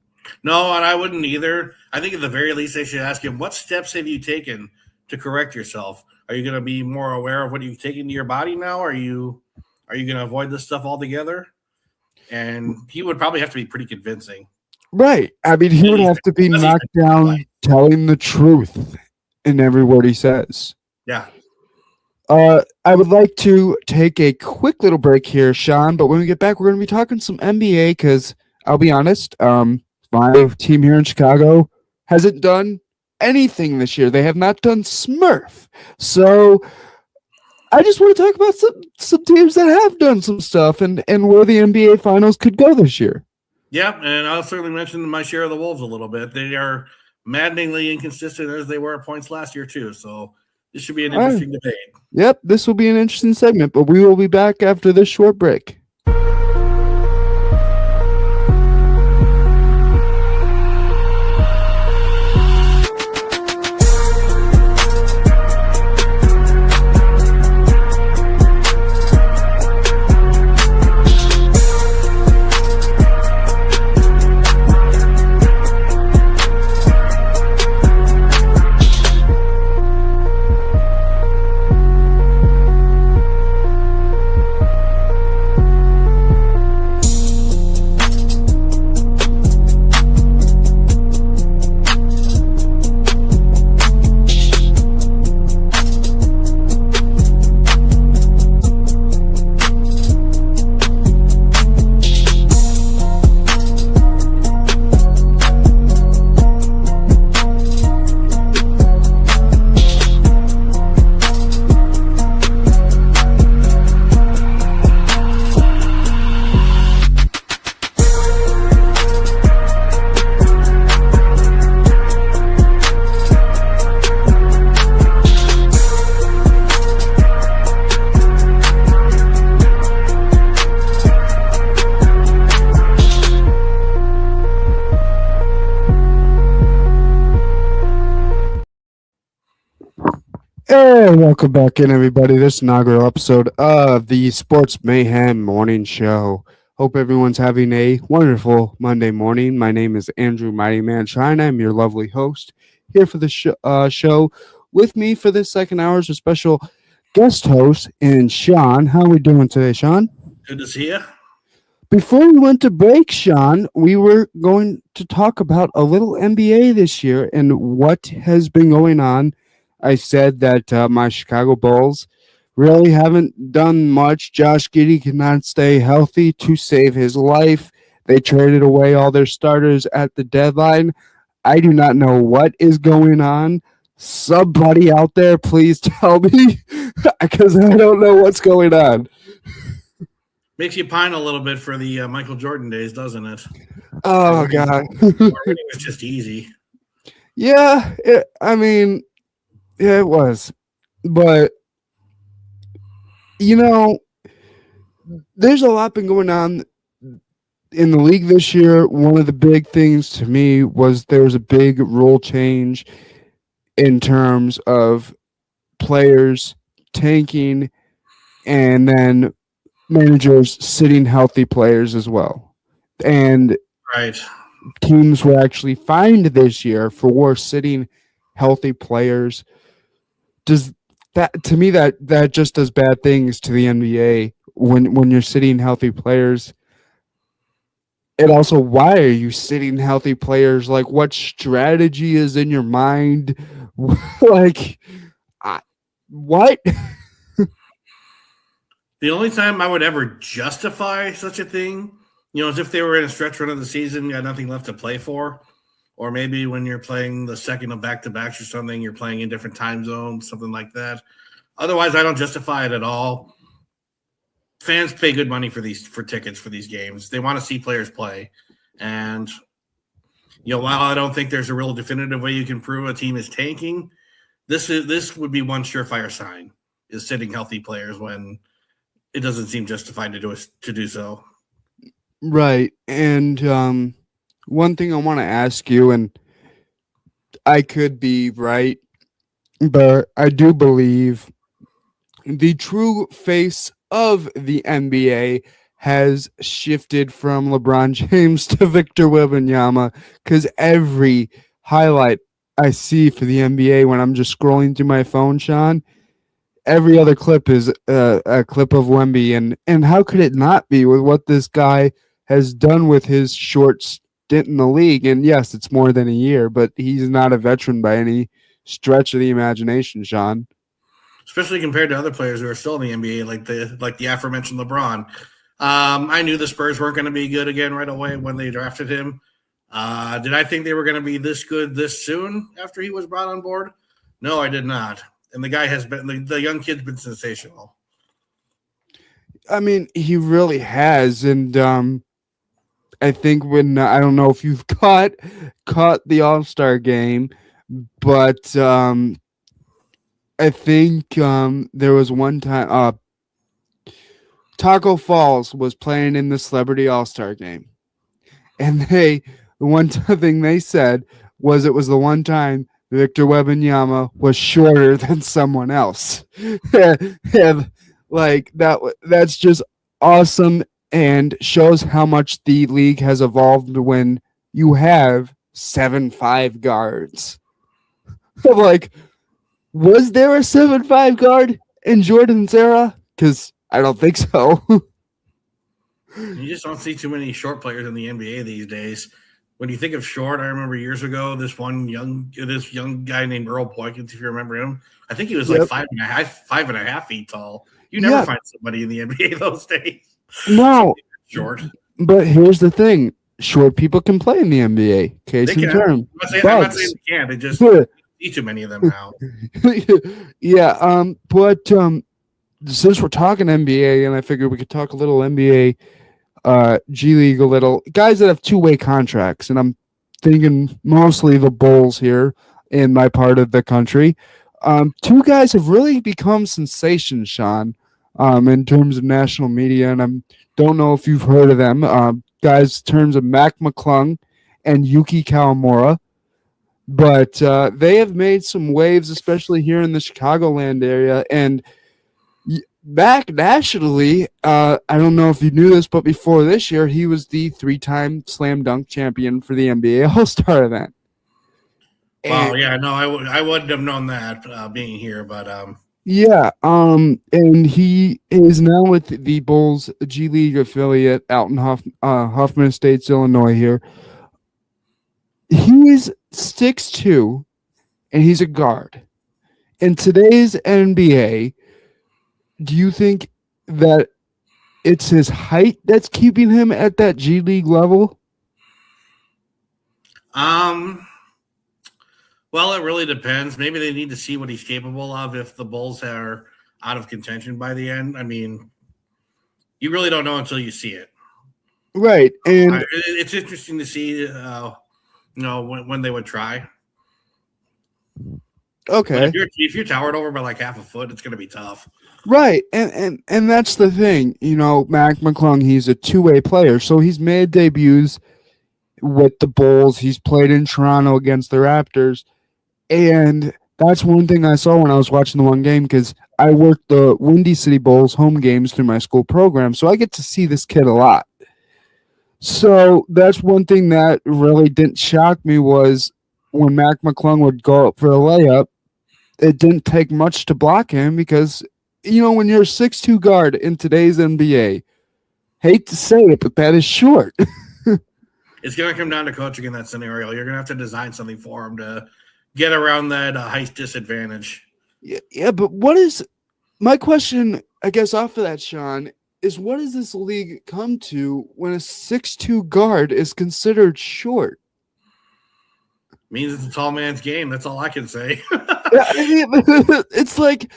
No, and I wouldn't either. I think at the very least they should ask him, what steps have you taken to correct yourself? Are you going to be more aware of what you've taken to your body now? Are you going to avoid this stuff altogether? And he would probably have to be pretty convincing. Right. I mean, he would have to be knocked down telling the truth in every word he says. Yeah. I would like to take a quick little break here, Sean, but when we get back, we're going to be talking some NBA because I'll be honest, my team here in Chicago hasn't done anything this year. They have not done Smurf. So I just want to talk about some teams that have done some stuff and where the NBA Finals could go this year. Yeah, and I'll certainly mention my share of the Wolves a little bit. They are maddeningly inconsistent as they were at points last year too. So this should be an interesting debate. Yep, this will be an interesting segment, but we will be back after this short break. Hey, welcome back in, everybody. This inaugural episode of the Sports Mayhem Morning Show. Hope everyone's having a wonderful Monday morning. My name is Andrew Mighty Man Shine. I'm your lovely host here for the show. With me for this second hour is a special guest host, and Sean. How are we doing today, Sean? Good to see you. Before we went to break, Sean, we were going to talk about a little NBA this year and what has been going on. I said that my Chicago Bulls really haven't done much. Josh Giddey cannot stay healthy to save his life. They traded away all their starters at the deadline. I do not know what is going on. Somebody out there, please tell me, because I don't know what's going on. Makes you pine a little bit for the Michael Jordan days, doesn't it? Oh, God. It was just easy. Yeah, yeah, it was. But, there's a lot been going on in the league this year. One of the big things to me was there was a big rule change in terms of players tanking and then managers sitting healthy players as well. And Right. teams were actually fined this year for sitting healthy players. Does that to me that just does bad things to the NBA when you're sitting healthy players? And also, why are you sitting healthy players? Like, what strategy is in your mind? like, what? The only time I would ever justify such a thing, is if they were in a stretch run of the season, got nothing left to play for, or maybe when you're playing the second of back-to-backs or something, you're playing in different time zones, something like that. Otherwise, I don't justify it at all. Fans pay good money for tickets for these games. They want to see players play, and while I don't think there's a real definitive way you can prove a team is tanking, this would be one surefire sign is sitting healthy players when it doesn't seem justified to do so. Right. And one thing I want to ask you, and I could be right, but I do believe the true face of the NBA has shifted from LeBron James to Victor Wembanyama, because every highlight I see for the NBA when I'm just scrolling through my phone, Sean, every other clip is a clip of Wemby, and how could it not be with what this guy has done with his short stint in the league? And yes, it's more than a year, but he's not a veteran by any stretch of the imagination, Sean. Especially compared to other players who are still in the NBA, like the aforementioned LeBron. I knew the Spurs weren't going to be good again right away when they drafted him. Did I think they were going to be this good this soon after he was brought on board? No, I did not. And the guy has been the young kid's been sensational. I mean, he really has, and I think when I don't know if you've caught the All-Star game, but I think there was one time Taco Falls was playing in the Celebrity All-Star game, and the one thing they said was it was the one time Victor Wembanyama was shorter than someone else. And like that's just awesome and shows how much the league has evolved when you have 7'5" guards. Like, was there a 7'5" guard in Jordan's era? Because I don't think so. You just don't see too many short players in the NBA these days. When you think of short, I remember years ago this young guy named Earl Boykins, if you remember him. I think he was like 5.5 feet tall. You never find somebody in the NBA those days. No, short. But here's the thing: short people can play in the NBA. Case in term, I'm not saying they can't. They just see too many of them now. Yeah. But since we're talking NBA, and I figured we could talk a little NBA. G League a little. Guys that have two-way contracts, and I'm thinking mostly the Bulls here in my part of the country. Two guys have really become sensations, Sean, in terms of national media, and I don't know if you've heard of them. Guys, in terms of Mac McClung and Yuki Kawamura, but they have made some waves, especially here in the Chicagoland area, and back nationally, I don't know if you knew this, but before this year, he was the 3-time slam dunk champion for the NBA All-Star event. Wow, yeah, no, I wouldn't have known that being here, but yeah, and he is now with the Bulls G League affiliate out in Hoffman Estates, Illinois. Here, he's 6'2", and he's a guard. In today's NBA, do you think that it's his height that's keeping him at that G League level? Well, it really depends. Maybe they need to see what he's capable of if the Bulls are out of contention by the end. I mean, you really don't know until you see it. Right. And it's interesting to see, when they would try. Okay. But if you're towered over by like half a foot, it's going to be tough. Right. And that's the thing. Mac McClung, he's a two-way player. So he's made debuts with the Bulls. He's played in Toronto against the Raptors. And that's one thing I saw when I was watching the one game, because I worked the Windy City Bulls home games through my school program. So I get to see this kid a lot. So that's one thing that really didn't shock me, was when Mac McClung would go up for a layup, it didn't take much to block him, because, when you're a 6'2" guard in today's NBA, hate to say it, but that is short. It's going to come down to coaching in that scenario. You're going to have to design something for him to get around that height disadvantage. Yeah, but what is my question, I guess, off of that, Sean, is what does this league come to when a 6'2" guard is considered short? Means it's a tall man's game. That's all I can say. It's like,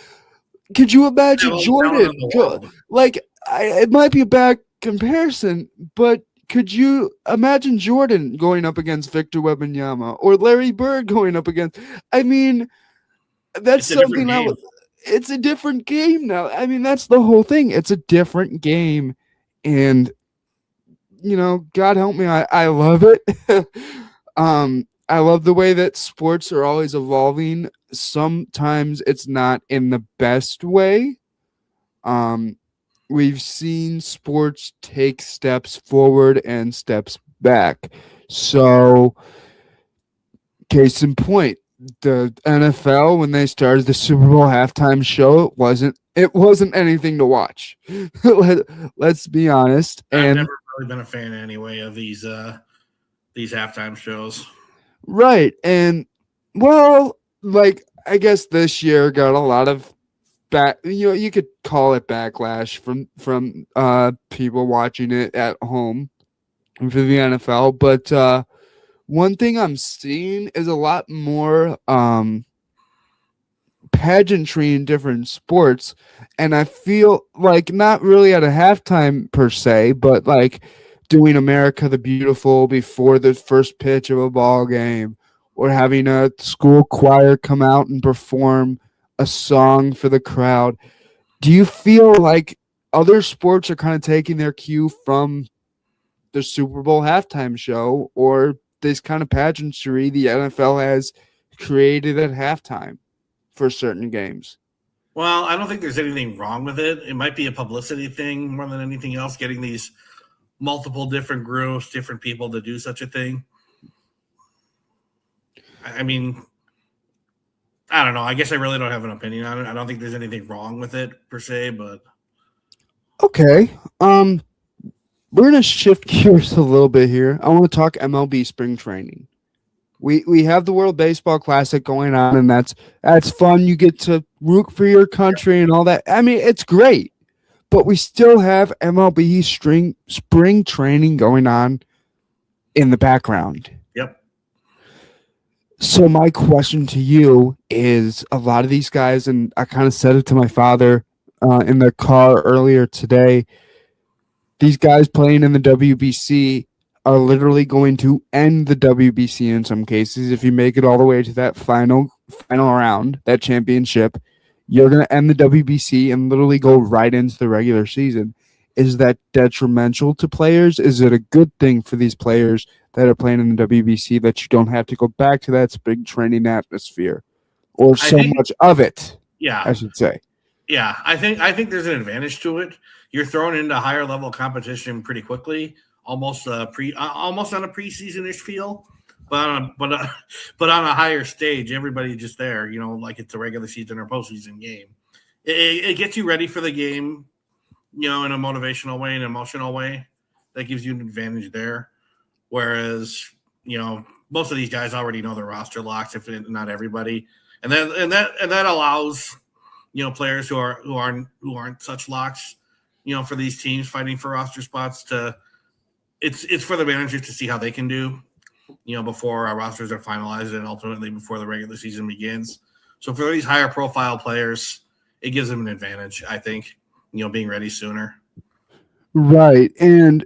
could you imagine Jordan? It might be a bad comparison, but could you imagine Jordan going up against Victor Wembanyama, or Larry Bird going up against? I mean, that's something that it's a different game now. I mean, that's the whole thing. It's a different game, and God help me, I love it. I love the way that sports are always evolving. Sometimes it's not in the best way. We've seen sports take steps forward and steps back. So, case in point, the NFL, when they started the Super Bowl halftime show, it wasn't anything to watch. Let's be honest. I've never really been a fan anyway of these halftime shows. Right. And I guess this year got a lot of you could call it backlash from people watching it at home for the NFL. But one thing I'm seeing is a lot more pageantry in different sports, and I feel like not really at a halftime per se, but like doing America the Beautiful before the first pitch of a ball game, or having a school choir come out and perform a song for the crowd. Do you feel like other sports are kind of taking their cue from the Super Bowl halftime show, or this kind of pageantry the NFL has created at halftime for certain games? Well, I don't think there's anything wrong with it. It might be a publicity thing more than anything else, getting these multiple different groups, different people to do such a thing. I mean, I don't know. I guess I really don't have an opinion on it. I don't think there's anything wrong with it per se, but okay. We're gonna shift gears a little bit here. I want to talk MLB spring training. We have the World Baseball Classic going on, and that's fun. You get to root for your country and all that. I mean, it's great. But we still have MLB spring training going on in the background. Yep. So my question to you is, a lot of these guys, and I kind of said it to my father in the car earlier today, these guys playing in the WBC are literally going to end the WBC in some cases. If you make it all the way to that final round, that championship, you're going to end the WBC and literally go right into the regular season. Is that detrimental to players? Is it a good thing for these players that are playing in the WBC that you don't have to go back to that spring training atmosphere, or much of it? Yeah, I should say. Yeah, I think there's an advantage to it. You're thrown into higher level competition pretty quickly, almost on a preseason-ish feel. But on a higher stage, everybody just there, like it's a regular season or postseason game. It gets you ready for the game, in a motivational way, an emotional way. That gives you an advantage there. Whereas, most of these guys already know their roster locks, if not everybody, and that allows, players who aren't such locks, for these teams fighting for roster spots it's for the managers to see how they can do. Before our rosters are finalized and ultimately before the regular season begins. So for these higher profile players, it gives them an advantage, I think, being ready sooner. Right. And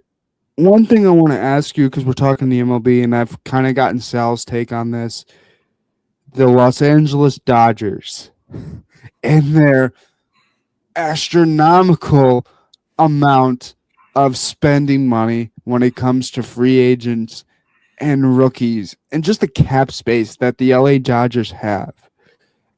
one thing I want to ask you, because we're talking the MLB and I've kind of gotten Sal's take on this. the Los Angeles Dodgers and their astronomical amount of spending money when it comes to free agents and rookies and just the cap space that the LA Dodgers have.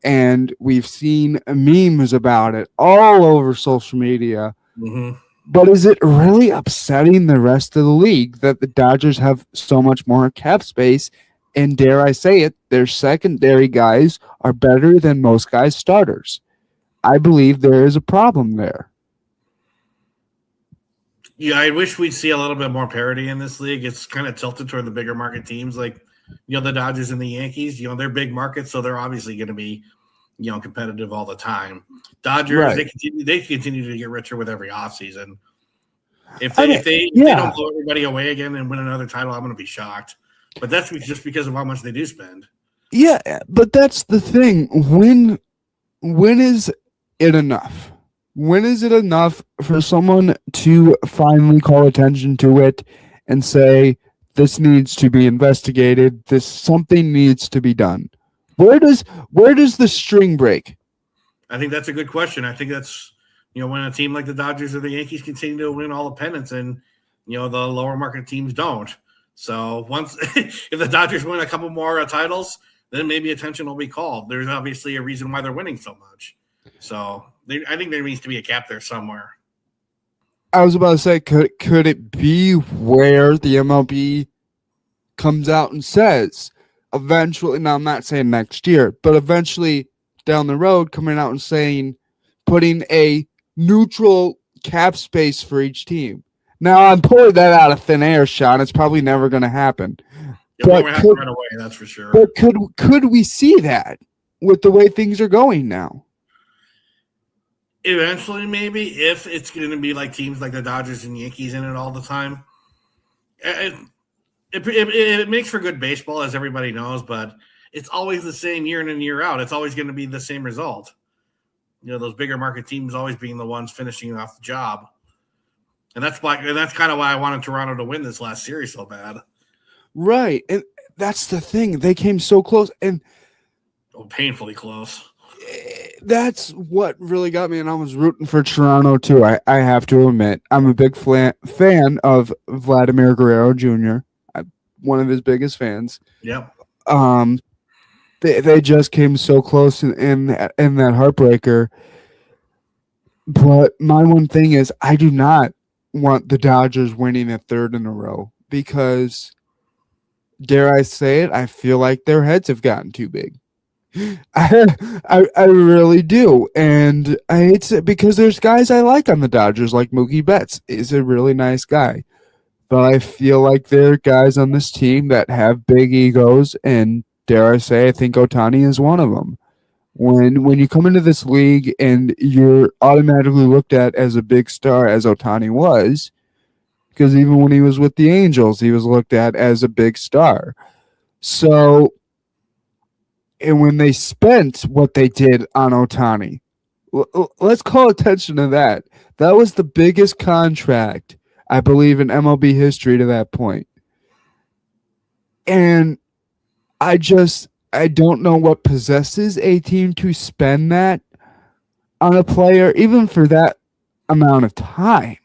And we've seen memes about it all over social media. Mm-hmm. But is it really upsetting the rest of the league that the Dodgers have so much more cap space? And dare I say it, their secondary guys are better than most guys' starters. I believe there is a problem there. Yeah, I wish we'd see a little bit more parity in this league. It's kind of tilted toward the bigger market teams like, the Dodgers and the Yankees. They're big markets, so they're obviously going to be, competitive all the time. Dodgers, Right. they continue to get richer with every offseason. If I mean, they yeah. don't blow everybody away again and win another title, I'm going to be shocked. But that's just because of how much they do spend. Yeah, but that's the thing. When is it enough? When is it enough for someone to finally call attention to it and say this needs to be investigated, something needs to be done? Where does the string break? I think that's a good question. I think that's when a team like the Dodgers or the Yankees continue to win all the pennants and the lower market teams don't. So once if the Dodgers win a couple more titles, then maybe attention will be called. There's obviously a reason why they're winning so much. So I think there needs to be a cap there somewhere. I was about to say, could it be where the MLB comes out and says eventually, now I'm not saying next year, but eventually down the road coming out and saying, putting a neutral cap space for each team. Now I'm pulling that out of thin air, Sean. It's probably never going to happen. It won't happen right away, that's for sure. But could we see that with the way things are going now? Eventually, maybe, if it's going to be like teams like the Dodgers and Yankees in it all the time. It makes for good baseball, as everybody knows, but it's always the same year in and year out. It's always going to be the same result. Those bigger market teams always being the ones finishing off the job. And that's kind of why I wanted Toronto to win this last series so bad. Right. And that's the thing. They came so close and painfully close. That's what really got me, and I was rooting for Toronto too. I have to admit, I'm a big fan of Vladimir Guerrero Jr. I'm one of his biggest fans. Yep. They just came so close in that heartbreaker. But my one thing is, I do not want the Dodgers winning a third in a row because, dare I say it, I feel like their heads have gotten too big. I really do, and I hate to, because there's guys I like on the Dodgers, like Mookie Betts is a really nice guy, but I feel like there are guys on this team that have big egos, and dare I say, I think Ohtani is one of them. When you come into this league and you're automatically looked at as a big star, as Ohtani was, because even when he was with the Angels, he was looked at as a big star. So. And when they spent what they did on Ohtani, let's call attention to that. That was the biggest contract, I believe, in MLB history to that point. And I don't know what possesses a team to spend that on a player, even for that amount of time.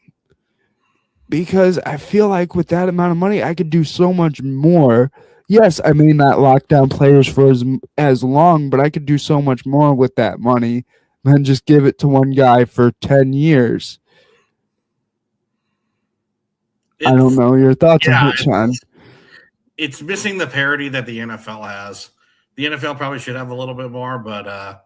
Because I feel like with that amount of money, I could do so much more. Yes, I may not lock down players for as long, but I could do so much more with that money than just give it to one guy for 10 years. I don't know your thoughts on it, Sean. It's missing the parity that the NFL has. The NFL probably should have a little bit more, but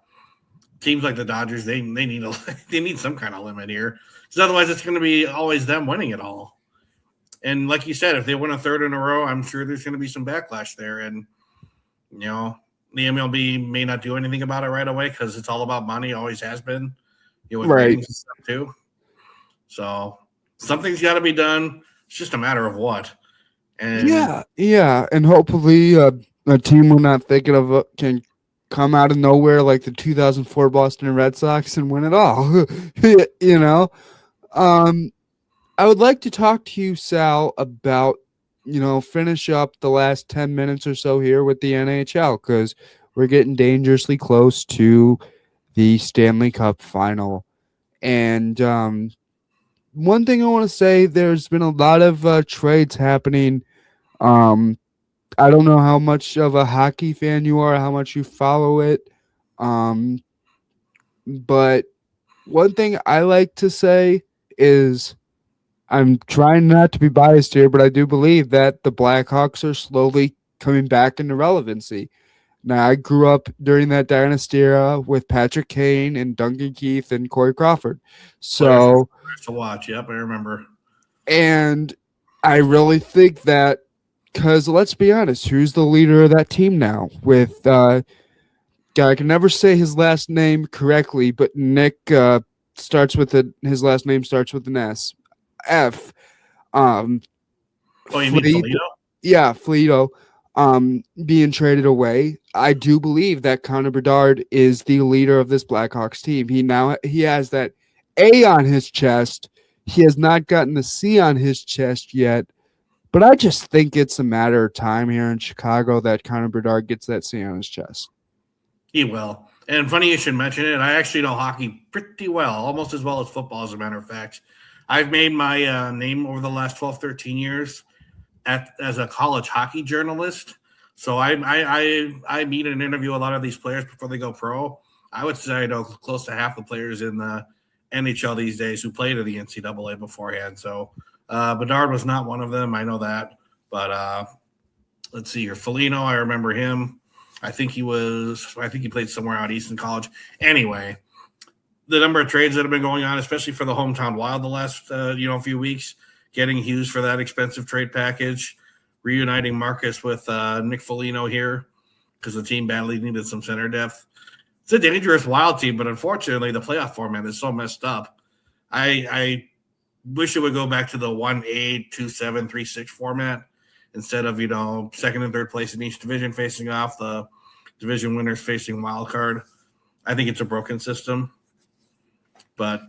teams like the Dodgers, they need some kind of limit here. Because otherwise it's going to be always them winning it all. And like you said, if they win a third in a row, I'm sure there's going to be some backlash there. And, the MLB may not do anything about it right away because it's all about money, always has been, with ratings and stuff too. So something's got to be done. It's just a matter of what. And yeah. And hopefully a team we're not thinking of can come out of nowhere like the 2004 Boston Red Sox and win it all. I would like to talk to you, Sal, about, finish up the last 10 minutes or so here with the NHL, because we're getting dangerously close to the Stanley Cup final. And one thing I want to say, there's been a lot of trades happening. I don't know how much of a hockey fan you are, how much you follow it. But one thing I like to say is I'm trying not to be biased here, but I do believe that the Blackhawks are slowly coming back into relevancy. Now, I grew up during that dynasty era with Patrick Kane and Duncan Keith and Corey Crawford. So, to watch. Yep, I remember. and I really think that, because let's be honest, who's the leader of that team now? With guy, I can never say his last name correctly, but Nick starts with his last name starts with an S. F. Oh, you mean Toledo? Yeah, Toledo. Being traded away. I do believe that Connor Bedard is the leader of this Blackhawks team. He has that A on his chest. He has not gotten the C on his chest yet, but I just think it's a matter of time here in Chicago that Connor Bedard gets that C on his chest. He will. And funny you should mention it. I actually know hockey pretty well, almost as well as football, as a matter of fact. I've made my name over the last 12, 13 years as a college hockey journalist. So I meet and interview a lot of these players before they go pro. I would say I know close to half the players in the NHL these days who played in the NCAA beforehand. So Bedard was not one of them. I know that. But let's see here. Foligno, I remember him. I think he played somewhere out east in college. Anyway, the number of trades that have been going on, especially for the hometown Wild the last few weeks, getting Hughes for that expensive trade package, reuniting Marcus with Nick Foligno here because the team badly needed some center depth. It's a dangerous Wild team, but unfortunately the playoff format is so messed up. I wish it would go back to the 1-8, 2-7, 3-6 format instead of, second and third place in each division facing off, the division winners facing wild card. I think it's a broken system. But,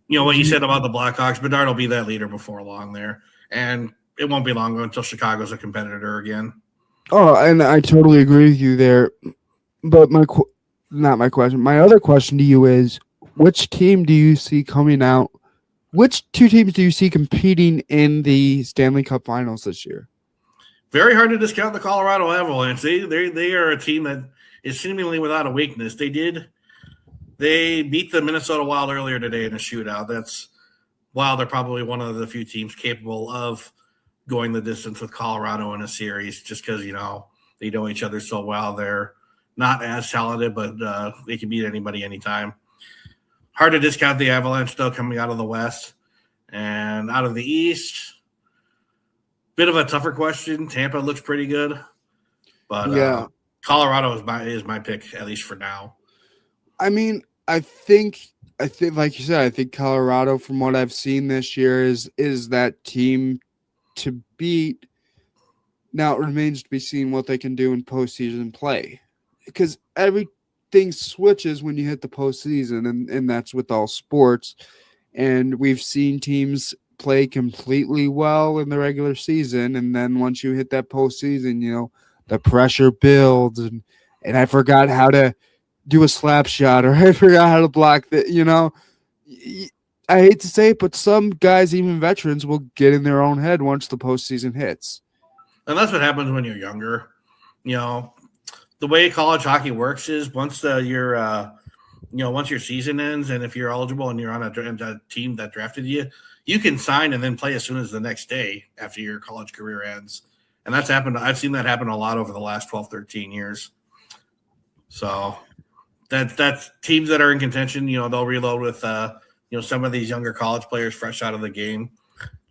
what you said about the Blackhawks, Bedard will be that leader before long there. And it won't be long until Chicago's a competitor again. Oh, and I totally agree with you there. But my other question to you is, which team do you see coming out? Which two teams do you see competing in the Stanley Cup Finals this year? Very hard to discount the Colorado Avalanche. They are a team that is seemingly without a weakness. They beat the Minnesota Wild earlier today in a shootout. Wild are probably one of the few teams capable of going the distance with Colorado in a series just because, they know each other so well. They're not as talented, but they can beat anybody anytime. Hard to discount the Avalanche, though, coming out of the West. And out of the East, bit of a tougher question. Tampa looks pretty good. But yeah, Colorado is my pick, at least for now. I mean, I think, like you said, I think Colorado, from what I've seen this year, is that team to beat. Now it remains to be seen what they can do in postseason play, because everything switches when you hit the postseason, and that's with all sports. And we've seen teams play completely well in the regular season, and then once you hit that postseason, the pressure builds, and I forgot how to do a slap shot, or I forgot how to block that. I hate to say it, but some guys, even veterans, will get in their own head once the postseason hits. And that's what happens when you're younger. The way college hockey works is once your season ends, and if you're eligible and you're on a team that drafted you, you can sign and then play as soon as the next day after your college career ends. And that's happened. I've seen that happen a lot over the last 12, 13 years. So that's teams that are in contention, they'll reload with, some of these younger college players fresh out of the game.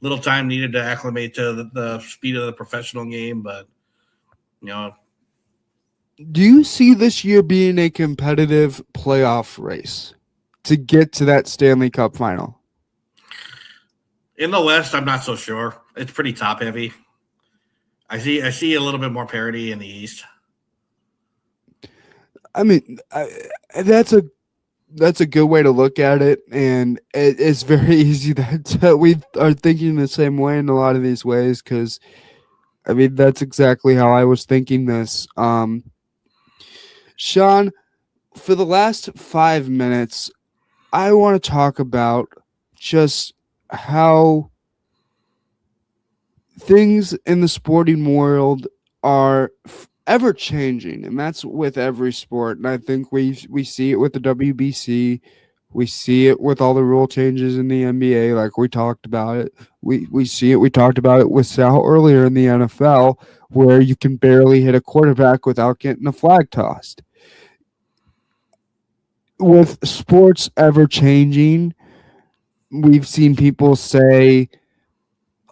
Little time needed to acclimate to the speed of the professional game, but, Do you see this year being a competitive playoff race to get to that Stanley Cup final? In the West, I'm not so sure. It's pretty top heavy. I see a little bit more parity in the East. I mean, that's a good way to look at it, and it's very easy that we are thinking the same way in a lot of these ways, because, that's exactly how I was thinking this. Sean, for the last 5 minutes, I want to talk about just how things in the sporting world are ever changing, and that's with every sport. And I think we see it with the WBC, we see it with all the rule changes in the NBA, like we talked about it. We see it. We talked about it with Sal earlier in the NFL, where you can barely hit a quarterback without getting a flag tossed. With sports ever changing, we've seen people say,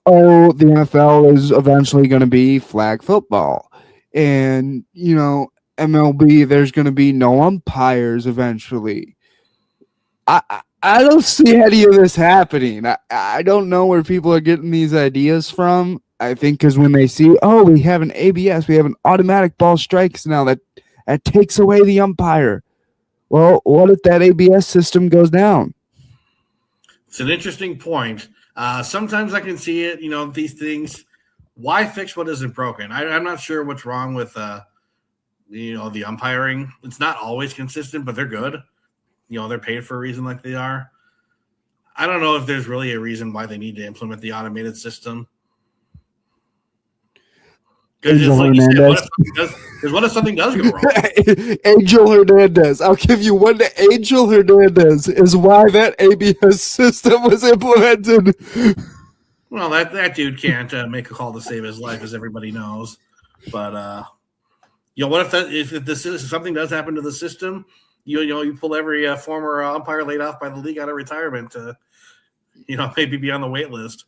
oh, the NFL is eventually going to be flag football. And, MLB, there's going to be no umpires eventually. I don't see any of this happening. I don't know where people are getting these ideas from. I think because when they see, oh, we have an ABS, we have an automatic ball strikes now that takes away the umpire. Well, what if that ABS system goes down? It's an interesting point. Sometimes I can see it, these things. Why fix what isn't broken? I'm not sure what's wrong with, the umpiring. It's not always consistent, but they're good. They're paid for a reason like they are. I don't know if there's really a reason why they need to implement the automated system. Because what if something does go wrong? Angel Hernandez. I'll give you one to Angel Hernandez is why that ABS system was implemented. Well, that dude can't make a call to save his life, as everybody knows. But what if something does happen to the system? You pull every former umpire laid off by the league out of retirement to, maybe be on the wait list.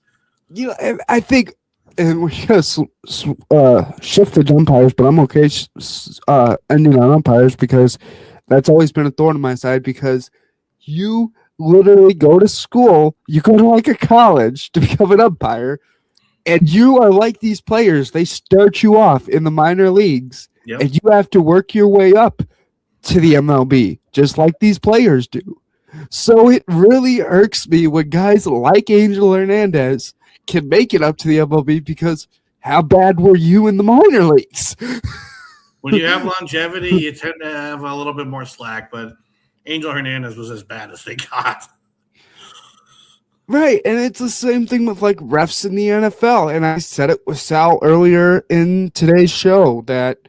I think, and we're going to shift to umpires, but I'm okay ending on umpires because that's always been a thorn in my side because you literally go to school, you go to like a college to become an umpire, and you are like these players. They start you off in the minor leagues, and you have to work your way up to the MLB, just like these players do. So it really irks me when guys like Angel Hernandez can make it up to the MLB because how bad were you in the minor leagues? When you have longevity, you tend to have a little bit more slack, but Angel Hernandez was as bad as they got. Right, and it's the same thing with like refs in the NFL. And I said it with Sal earlier in today's show that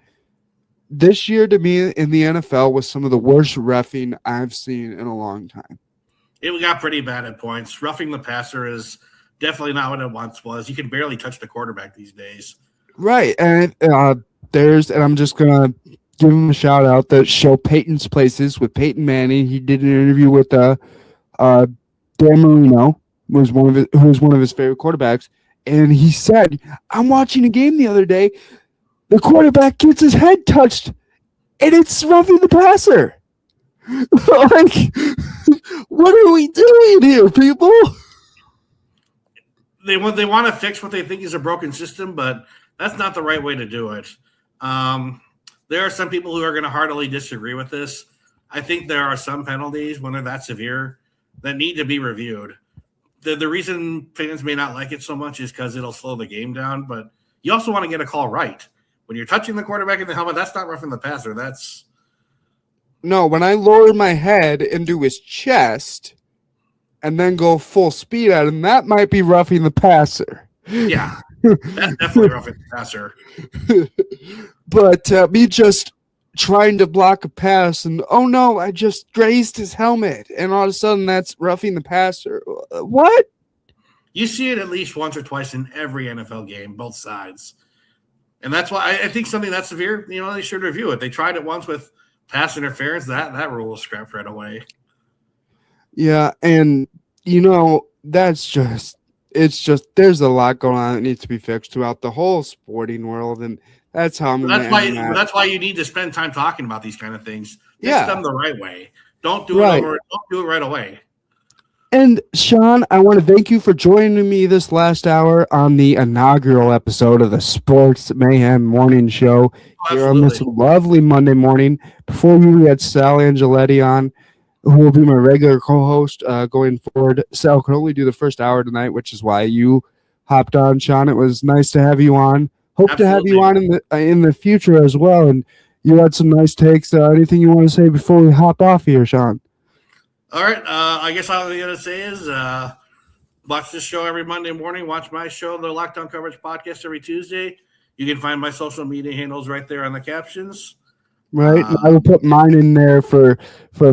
this year to me in the NFL was some of the worst reffing I've seen in a long time. It got pretty bad at points. Roughing the passer is definitely not what it once was. You can barely touch the quarterback these days. Right, and and I'm just gonna give him a shout out that show Peyton's Places with Peyton Manning. He did an interview with Dan Marino, who was one of his favorite quarterbacks, and he said, "I'm watching a game the other day. The quarterback gets his head touched, and it's roughing the passer." Like, what are we doing here, people? They want to fix what they think is a broken system, but that's not the right way to do it. There are some people who are going to heartily disagree with this. I think there are some penalties, when they're that severe, that need to be reviewed. The reason fans may not like it so much is because it'll slow the game down, but you also want to get a call right. When you're touching the quarterback in the helmet, that's not roughing the passer. No, when I lower my head into his chest and then go full speed at him, that might be roughing the passer. Yeah, that's definitely roughing the passer. But me just trying to block a pass and, oh no, I just grazed his helmet, and all of a sudden that's roughing the passer. What? You see it at least once or twice in every NFL game, both sides. And that's why I think something that severe, they should review it. They tried it once with pass interference. That rule was scrapped right away. Yeah, and it's just there's a lot going on that needs to be fixed throughout the whole sporting world, and that's how I'm. That's why you need to spend time talking about these kind of things. Fix them the right way. Don't do it don't do it right away. And Sean, I want to thank you for joining me this last hour on the inaugural episode of the Sports Mayhem Morning Show here on this lovely Monday morning. Before we had Sal Angeletti on, who will be my regular co-host going forward. Sal could only do the first hour tonight, which is why you hopped on, Sean. It was nice to have you on. Hope to have you on in the future as well. And you had some nice takes. Anything you want to say before we hop off here, Sean? All right. I guess all I'm going to say is watch this show every Monday morning. Watch my show, the Lockdown Coverage Podcast, every Tuesday. You can find my social media handles right there on the captions. Right. I will put mine in there for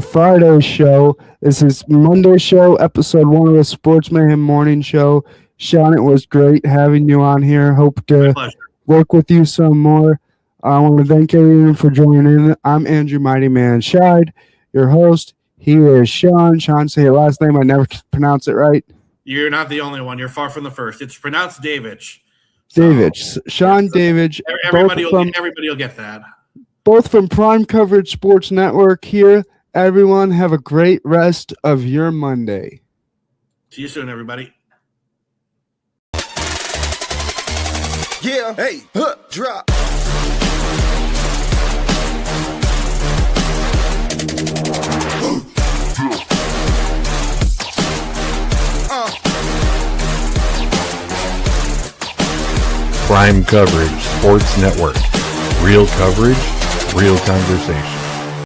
Friday's show. This is Monday's show, episode 1 of the Sports Mayhem Morning Show. Sean, it was great having you on here. Hope to work with you some more. I want to thank everyone for joining in. I'm Andrew Mighty Man Scheid, your host. He is Sean. Sean, say your last name. I never pronounce it right. You're not the only one. You're far from the first. It's pronounced Davidge. Davidge. Sean Davidge. Everybody will get that. Both from Prime Coverage Sports Network here. Everyone have a great rest of your Monday. See you soon, everybody. Yeah, hey, drop. Prime Coverage Sports Network. Real coverage, real conversation.